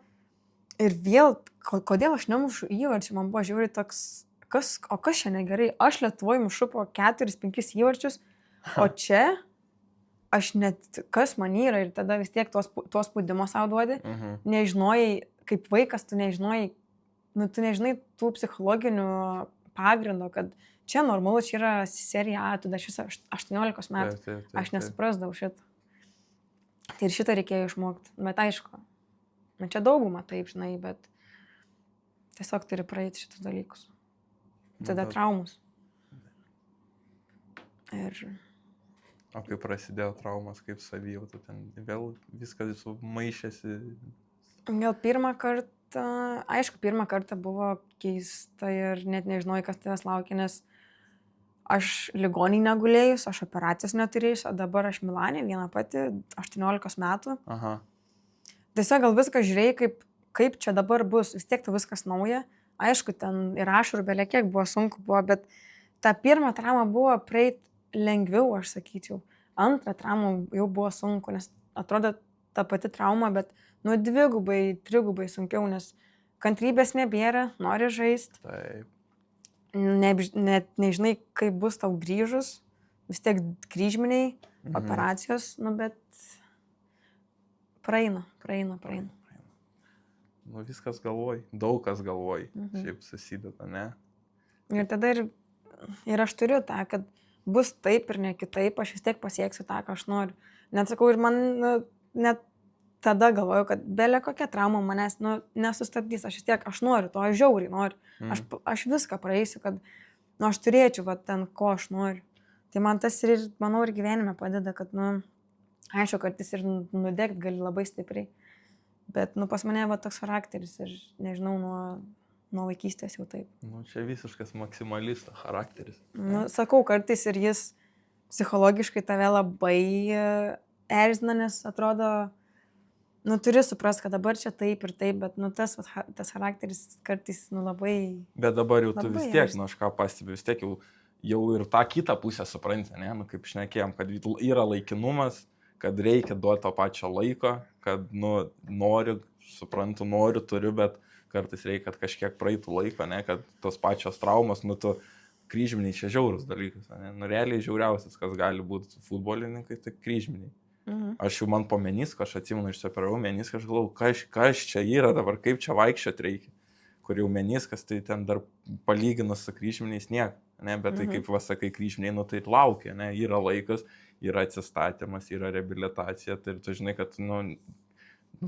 ir vėl, kodėl aš nemušu įvarčių, man buvo žiūri toks, kas čia negerai, aš Lietuvoje mušu po 4-5 įvarčius, o čia aš net, kas man yra ir tada vis tiek tuos spaudimo savo duodi, nežinojai, kaip vaikas, tu nežinojai, tu nežinai tų psichologinių pagrindo, kad čia normalu, čia yra serija A, tu dar šis 18 metų. Taip. Aš nesuprasdavau šitą. Tai ir šitą reikėjo išmokti. Bet aišku, čia dauguma taip, žinai, bet tiesiog turi praeiti šitus dalykus. Tada traumus. Ir... O kai prasidėjo traumas, kaip savijauta, ten vėl viskas maišėsi? Gal pirmą kartą buvo keista ir net nežinojai, kas tavęs laukia, nes aš ligoninėje gulėjus, aš operacijos neturėjus, o dabar aš Milane viena pati, 18 metų. Aha. Tiesiog gal viską žiūrėjai, kaip čia dabar bus, vis tiek tu viskas nauja. Aišku, ten ir ašarų belė kiek buvo sunku, bet ta pirma trauma buvo praeit lengviau, aš sakyčiau. Antra trauma jau buvo sunku, nes atrodo ta pati trauma, bet dvigubai, trigubai sunkiau, nes kantrybės nebėra, nori žaisti. Taip. Net nežinai, kaip bus tau grįžus, vis tiek kryžminiai, operacijos, bet praeina. Viskas galvoj, daug kas galvoj, šiaip susideda, ne? Ir tada ir aš turiu tą, kad bus taip ir ne kitaip, aš vis tiek pasieksiu tą, ką aš noriu. Net sakau, ir man net tada galvoju, kad belė kokia trauma manęs nesustabdys, aš noriu to, aš žiauriai noriu. Aš viską praeisiu, kad aš turėčiau ten, ko aš noriu. Tai man tas ir, manau, ir gyvenime padeda, kad, aišku, kartais ir nudegt gali labai stipriai. Bet, pas mane toks charakteris ir, nežinau, nuo vaikystės jau taip. Čia visiškas maksimalisto charakteris. Sakau, kartais ir jis psichologiškai tave labai erzina, nes atrodo, turi suprasti, kad dabar čia taip ir taip, bet, tas charakteris kartais, labai... Bet dabar jau tu vis tiek, aš ką pastebiu, vis tiek jau ir tą kitą pusę supranti, ne? Kaip šnekėjom, kad yra laikinumas, kad reikia duoti to pačio laiko, kad, noriu, suprantu, turiu, bet kartais reikia, kad kažkiek praeitų laiko, ne, kad tos pačios traumos, tu kryžminiai čia žiaurus dalykas, ne, realiai žiauriausias, kas gali būti futbolininkai, tai kryžminiai. Aš jau man po menisko, aš atsimenu, išsioperavau meniską, aš galvoju, kas čia yra dabar, kaip čia vaikščiot reikia, kur jau meniskas, tai ten dar palyginus su kryžminiais nieko, ne, bet tai kaip vasakai kryžminiai, tai laukia, ne, yra laikas, yra atsistatymas, yra reabilitacija, tai tu žinai, kad,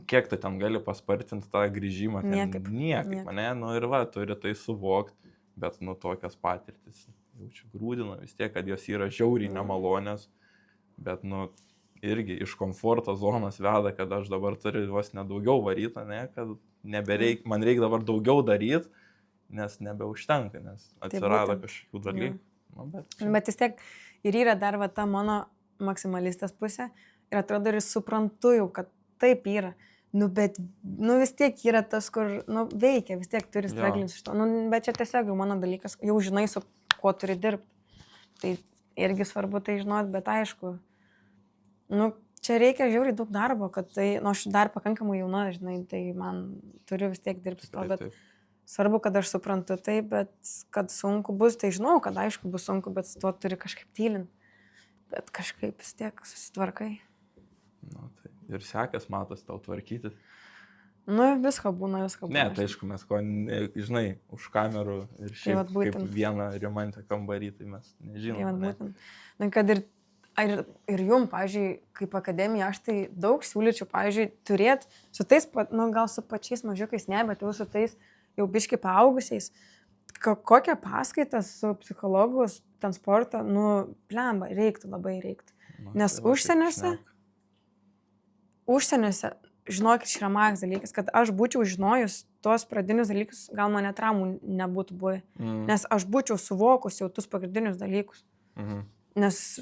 kiek tu ten gali paspartinti tą grįžimą, niekaip, ne, ir turi tai suvokti, bet, tokias patirtis, jaučiu grūdina vis tiek, kad jos yra žiauriai nemalonės, bet, irgi iš komforto zonos veda, kad aš dabar turiu vos nedaugiau varytą, ne, kad man reikia dabar daugiau daryti, nes nebeužtenka, nes atsirado kažkokių dalykų. Bet vis tiek ir yra dar ta mano maksimalistės pusė ir atrodo ir suprantu jau, kad taip yra. Bet vis tiek yra tas, kur veikia, vis tiek turi straglins iš to. Bet čia tiesiog jau mano dalykas, jau žinai, su kuo turi dirbti. Tai irgi svarbu tai žinot, bet aišku, čia reikia žiauriai daug darbo, kad tai, aš dar pakankamai jauna, žinai, tai man turiu vis tiek dirbti su to, bet svarbu, kad aš suprantu tai, bet kad sunku bus, tai žinau, kad aišku bus sunku, bet su tuo turi kažkaip tylinti. Bet kažkaip vis tiek susitvarkai. Tai ir sekas matos tau tvarkyti. Visko būna. Ne, tai aišku, mes žinai, už kamerų ir šiaip kaip vieną rimantę kambarį, tai mes nežinom. Tai būtent. Kad ir jum, pavyzdžiui, kaip akademija, aš tai daug siūlyčiau, pavyzdžiui, turėti su tais, gal su pačiais mažiukais, ne, bet jau su tais jau biškai paaugusiais, kokią paskaitą su psichologus, transportą, blemba, labai reiktų. Nes užsieniuose, žinokit, šyra maks dalykas, kad aš būčiau žinojus tuos pradinius dalykus, gal mane traumų nebūtų buvę. Nes aš būčiau suvokus jau tuos pagrindinius dalykus. Nes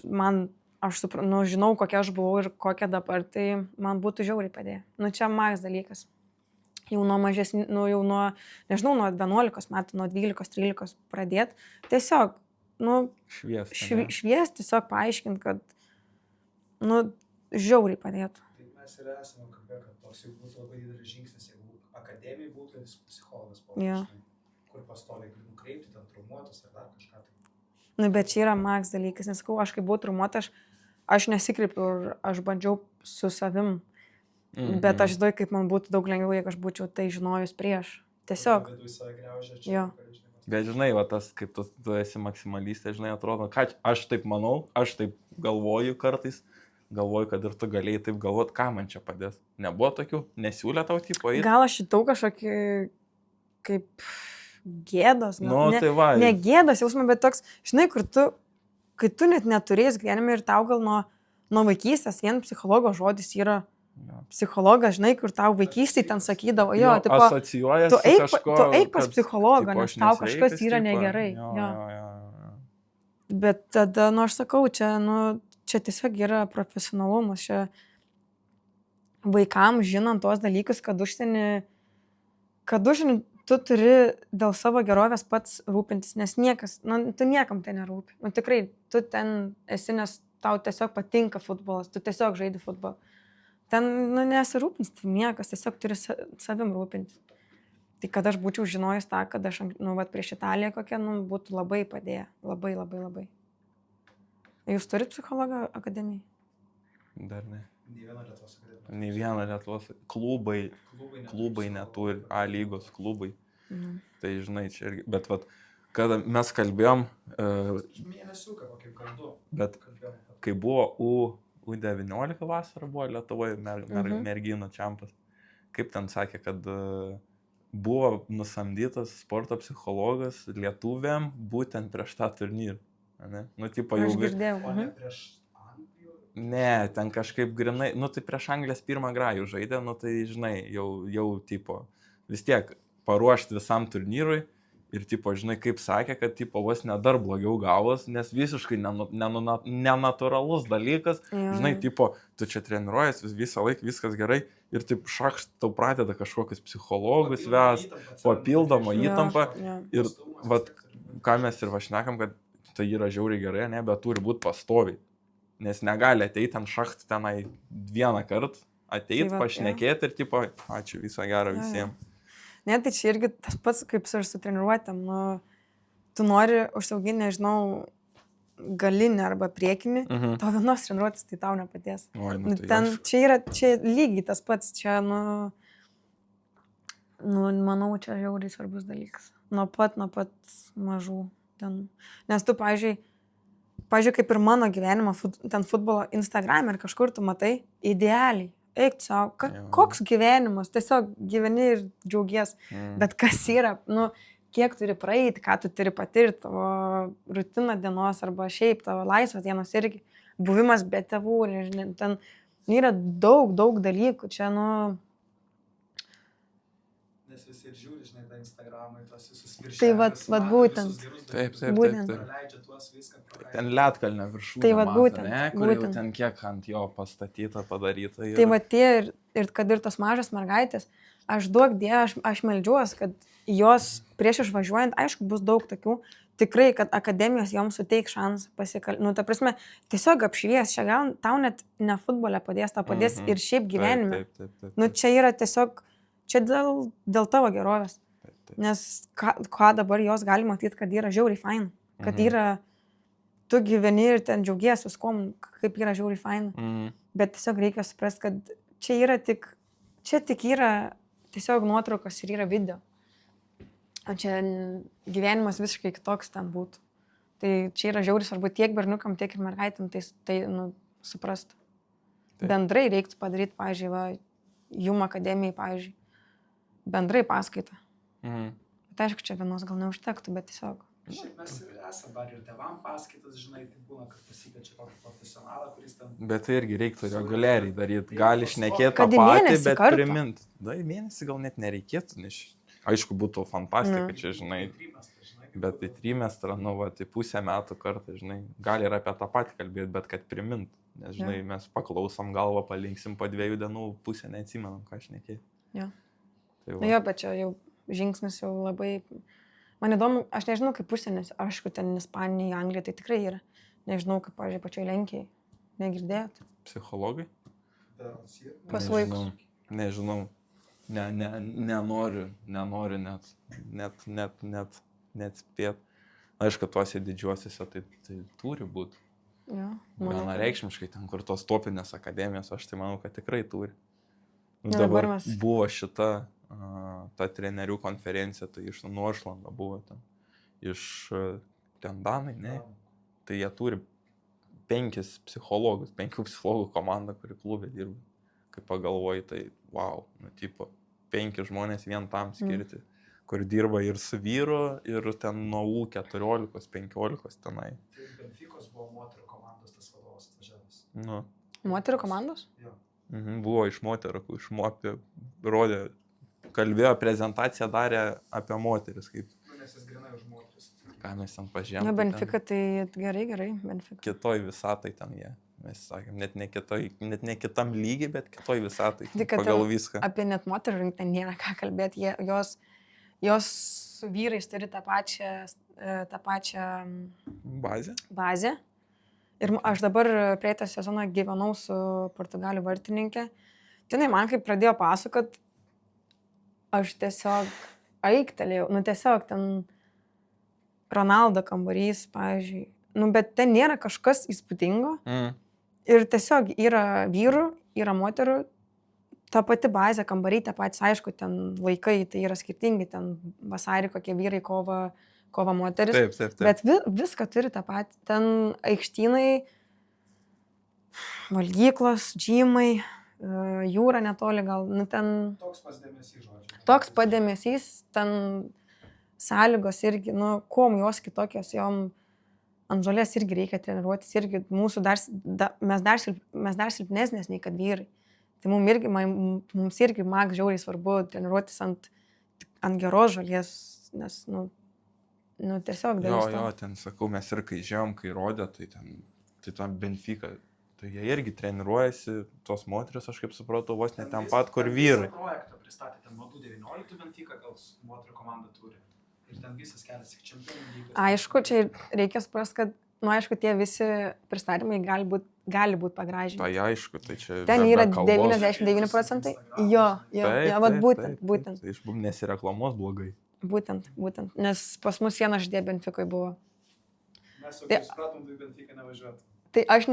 aš žinau, kokia aš buvau ir kokia dabar, tai man būtų žiauriai padėję. Čia maks dalykas. Jau nuo mažesnių, jau nuo 11 metų, nuo 12-13 pradėti. Tiesiog, šviesti, tiesiog paaiškinti, kad, žiauriai padėtų. Taip mes ir esame kalbėję, kad toks jau būtų labai didelis žingsnis, jeigu akademijai būtų psichologas, kur pastoviai gali nukreipti, ten traumuotus ar dar kažką. Bet čia yra maks dalykas, nes aš kai buvau traumuota, aš nesikreipiu ir aš bandžiau su savim. Bet aš žinau, kaip man būtų daug lengviau, jeigu aš būčiau tai žinojus prieš. Tiesiog. Bet žinai, tas, kaip tu esi maksimalistė, žinai, atrodo, kad aš taip manau, aš taip galvoju kartais, kad ir tu galėjai taip galvoti, ką man čia padės. Nebuvo tokių, nesiūlė tau tipo įti? Gal aš šitau kažkokį kaip gėdos, ne gėdos jausmą, bet toks, žinai, kai tu net neturės gyvenime ir tau gal nuo vaikystės vien psichologo žodis yra psichologas, žinai, kur tau vaikystėje ten sakydavo, asocijuojasi tu eik pas psichologą, nes tau kažkas yra negerai. Bet tada, nu aš sakau, čia tiesiog yra profesionalumas, čia vaikams žinant tos dalykus, kad užsienį tu turi dėl savo gerovės pats rūpintis, nes tu niekam tai nerūpi. Nu tikrai, tu ten esi, nes tau tiesiog patinka futbolas, tu tiesiog žaidi futbolą. Ten, nesirūpins niekas, tiesiog turi savim rūpintis. Tai kad aš būčiau žinojus tą, kad aš, prieš Italiją kokią, būtų labai padėję. Labai, labai, labai. Jūs turit psichologą akademiją? Dar ne. Nei viena Lietuvos akademija. Nei viena Lietuvos. Klubai neturi, A lygos klubai. Tai žinai, čia irgi. Bet kada mes kalbėjom... Mėnesiuką kokį kartu. Bet kai buvo U19 vasarą buvo Lietuvoje merginų čempas, kaip ten sakė, kad buvo nusamdytas sporto psichologas lietuviam būtent prieš tą turnyrą. Ne? Aš girdėjau. O ne prieš Anglijų? Ne, ten kažkaip grinai, tai prieš Anglijos pirmą grajų žaidė, tai žinai, jau vis tiek paruošti visam turnyrui ir žinai, kaip sakė, kad vos ne dar blogiau gavos, nes visiškai nenatūralus dalykas, žinai, tu čia treniruojas, visą laiką viskas gerai ir šakšt tau pradeda kažkokius psichologus ves, papildomą įtampą ir ką mes ir vašnekam, kad tai yra žiauriai gerai, ne, bet turi būti pastoviai, nes negali ateiti ant šakti tenai vieną kartą, ateiti, pašnekėti ir ačiū, viso gero visiems. Ne, tai čia irgi tas pats kaip su treniruotėm. Tu nori užsiauginti, nežinau, galinį arba priekinį, tau vienos treniruotės tai tau nepadės. Čia lygiai tas pats, čia, manau, čia žiauriai svarbus dalykas. Nuo pat mažų dienų. Nes tu, pavyzdžiui, kaip ir mano gyvenimo, ten futbolo Instagram ir kažkur tu matai idealiai. Eik savo, koks gyvenimas, tiesiog gyveni ir džiaugies, bet kas yra, kiek turi praeiti, ką tu turi patirti, tavo rutina dienos arba šiaip tavo laisvos dienos irgi, buvimas be tėvų, ten yra daug dalykų, čia, Nes visi ir žiūri, žinai, tą Instagramą, tos visus viršelius. Tai būtent. Taip. Praleidžia tuos viską. Ten Lietkalnio viršūnė. Tai būtent. Kur jau ten kiek ant jo pastatyta, padaryta. Tai tie ir kad ir tos mažos mergaitės, aš duok Dievą, aš meldžiuos, kad jos prieš išvažiuojant, aišku, bus daug tokių, tikrai, kad akademijos joms suteiks šansą pasikalbėti. Ta prasme, tiesiog apšvies, čia gal tau net ne futbole padės, tau padės ir šiaip gyvenime. Taip. Čia yra tiesiog čia dėl tavo gerovės. Nes ką dabar jos gali matyti, kad yra žiauriai faina. Kad yra, tu gyveni ir ten džiaugies viskom, kaip yra žiauriai faina. Bet tiesiog reikia suprasti, kad čia tik yra tiesiog nuotraukos ir yra video. O čia gyvenimas visiškai kitoks ten būtų. Tai čia yra žiauriai svarbu tiek berniukam, tiek ir mergaitėm tai suprasti. Bendrai reiktų padaryti, pavyzdžiui, Jum akademijai, pavyzdžiui. Bendrai paskaitą. Bet aišku, čia vienos gal neužtektų, bet tiesiog. Šiaip mes ir esame dar ir tėvam paskaitas, žinai, tai būna, kad pasikviečia kokį profesionalą, kuris ten... Bet tai irgi reiktų reguliariai daryti. Gali šnekėti tą patį, bet primint. Mėnesį gal net nereikėtų, nes aišku būtų fantastika, čia, žinai. Bet tai trimestrą, tai pusę metų kartą, žinai. Gali ir apie tą patį kalbėti, bet kad primint. Nes, žinai, mes paklausom galvą, palinksim po 2 dienų, pusę neatsimenam, ką šnekėti. Bet čia jau žingsnis jau labai... Man įdomu, aš nežinau kaip užsienis, aišku, ten Ispanija, Anglija, tai tikrai yra. Nežinau, kaip, pavyzdžiui, pačioj Lenkijai. Negirdėjot? Psichologai? Pas vaikus. Nežinau. Nenoriu net spėt. Aišku, tuose didžiuosiuose tai turi būti. Vienareikšmiškai ten, kur tos topinės akademijos, aš tai manau, kad tikrai turi. Dabar buvo šita ta trenerių konferencija, tai iš Nuošlando buvo ten. Iš ten Danai, ne? Tai jie turi 5 psichologus, 5 psichologų komandą, kuri klube dirba. Kai pagalvoji, tai wow, 5 žmonės vien tam skirti, kur dirba ir su vyru, ir ten nuo U14, 15 tenai. Tai Benficos buvo moterų komandos tas vadovas atvažiavęs. Moterų komandos? Jo. Buvo iš moterų, kalbėjo, prezentaciją darė apie moteris. Nes jis grinai už moteris. ką mes ten pažėmėm. Na, Benfica tai gerai, Benfica. Kitoj visatai ten jie. Mes sakėm, net ne kitam lygiai, bet kitoj visatai. Pagal viską. Apie net moterų rinktę nėra ką kalbėti. Jos su vyrais turi tą pačią bazę. Ir aš dabar praeitą sezoną gyvenau su Portugalių vartininkė. Tinai man kaip pradėjo pasakot, aš tiesiog aiktelėjau. Tiesiog ten Ronaldo kambarys, pavyzdžiui. Bet ten nėra kažkas įspūdingo. Ir tiesiog yra vyrų, yra moterų, ta pati bazė, kambariai, ta patys, aišku, ten laikai, tai yra skirtingi, ten vasarį kokie vyrai, kova moteris. Taip. Bet viską turi tą patį. Ten aikštynai, valgyklos, džymai, jūra netoli gal, ten... Toks pats dėmesys, žodžiu. Toks pat dėmesys, ten sąlygos irgi, kuom jos kitokios, jom... Ant žolės irgi reikia treniruotis, irgi mūsų mes dar silpnesnės nei kad vyrai. Tai mums irgi žiauriai svarbu treniruotis ant geros žolės, nes, tiesiog dalis to. Jo, ten sakau, mes ir kai žiūrėjom, kai rodė, tai ten Benfica, tai jie irgi treniruojasi, tos moteris, aš kaip supratau, vos ne ten pat, kur vyrai. Visą projektą pristatė, ten nuo 19 Benfica gal moterų komanda turi. Ir ten visas kelias į čempionų lygos. Aišku, čia reikia suprasti, kad, aišku, tie visi pristatymai gali būt pagražinti. Tai aišku, tai čia... Ten yra 99%. Jo, būtent. Tai nesireklamuos blogai. Būtent. Nes pas mus viena žaidėja Benficoje buvo. Mes jau supratom, tai Benfica nevažiuotų. Tai aš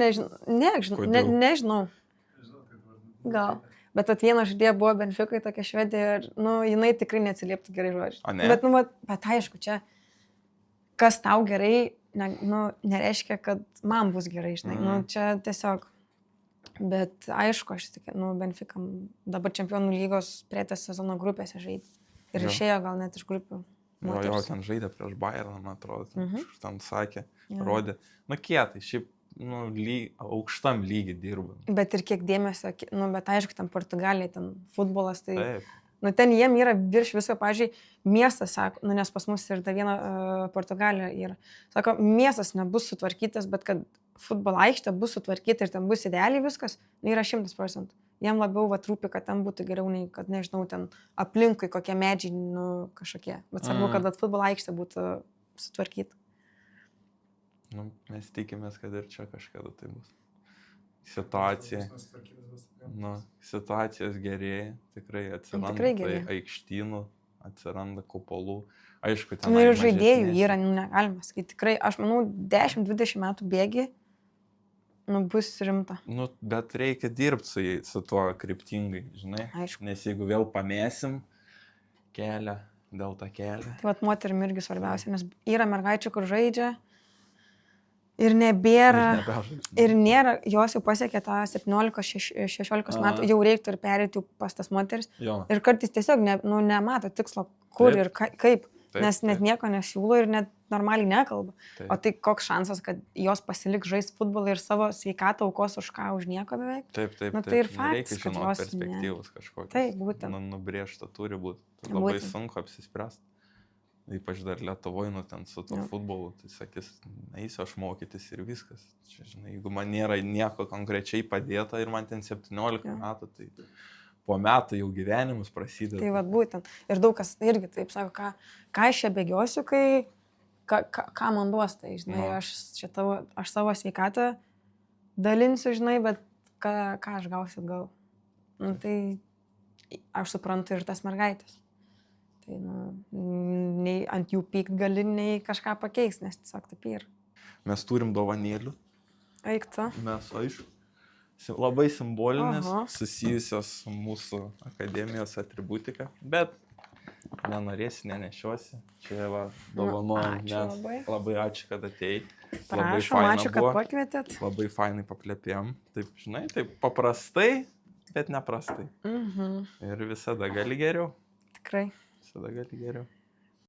nežinau. Gal. Bet viena žaidėja buvo Benficoje, tokia švedė, ir, jinai tikrai neatsilieptų gerai žodžiu. O ne? Bet aišku, čia, kas tau gerai, nereiškia, kad man bus gerai, žinai. Čia tiesiog, bet aišku, aš tik, Benfica dabar čempionų lygos praeitą sezono grupėse žaidė. Ir išėjo gal net iš grupių. Jo, ten žaidė prieš Bayerną, man atrodo, ten sakė, rodė. Kietai, šiaip, aukštam lygiai dirba. Bet ir kiek dėmesio, bet aišku, ten Portugalija, ten futbolas, tai... Taip. Ten jiem yra virš viso, pavyzdžiui, miestas, sako, nes pas mus ir ta viena Portugalija yra. Sako, miestas nebus sutvarkytas, bet kad futbolo aikštė bus sutvarkyta ir ten bus idealiai viskas, yra 100%. Jiem labiau rūpi, kad ten būtų geriau, nei kad, nežinau, ten aplinkui kokie medžiai, kažkokie. Bet svarbu, kad futbolo aikštė būtų sutvarkyta. Mes tikimės, kad ir čia kažkada tai bus. Situacijos gerėja, tikrai atsiranda aikštynų, atsiranda kupolų. Aišku, ten... Ir žaidėjų yra, negalima sakyti. Tikrai, aš manau, 10-20 metų bėgi, bus rimta. Bet reikia dirbti su tuo kryptingai, žinai. Aišku. Nes jeigu vėl pamėsim kelią, dėl tą kelią. Tai moterim irgi svarbiausia, nes yra mergaičių, kur žaidžia. Ir nebėra, ir nėra, jos jau pasiekė tą 17-16 metų, jau reiktų ir perėti pas tas moteris. Jo. Ir kartais tiesiog nemato tikslo, kur ir kaip, nes net nieko nesiūlo ir net normaliai nekalba. Taip. O tai koks šansas, kad jos pasiliks žaisti futbolą ir savo sveikatą aukos už ką, už nieko beveik? Taip. Tai ir faktas, kad jos perspektyvus kažkokios. Taip, būtent. Nubrėžta turi būti. Labai sunku apsispręsti. Ypač dar Lietuvoje, ten su to futbolu, tai sakys, eisiu aš mokytis ir viskas. Čia, žinai, jeigu man nėra nieko konkrečiai padėta ir man ten 17 metų, tai po metų jau gyvenimus prasideda. Tai būtent. Ir daug kas irgi taip sako, ką aš čia bėgiosiu, ką man duos, tai, žinai, aš savo sveikatą dalinsiu, žinai, bet ką aš gausiu atgal. Tai aš suprantu ir tas mergaitės. Tai, nei ant jų pykt gali, nei kažką pakeis, nes tiesiog taip yra. Mes turim dovanėlių. Eik tu. Mes, aišku, labai simbolinės, susijusios su mūsų akademijos atributika, bet nenorėsi, nenešiosi. Čia dovanojam, nes labai ačiū, kad atėjai. Prašom, ačiū, kad pakvietėt. Labai fainai paplepėjom. Taip, žinai, taip paprastai, bet neprastai. Ir visada gali geriau. Tikrai. Visada gali geriau.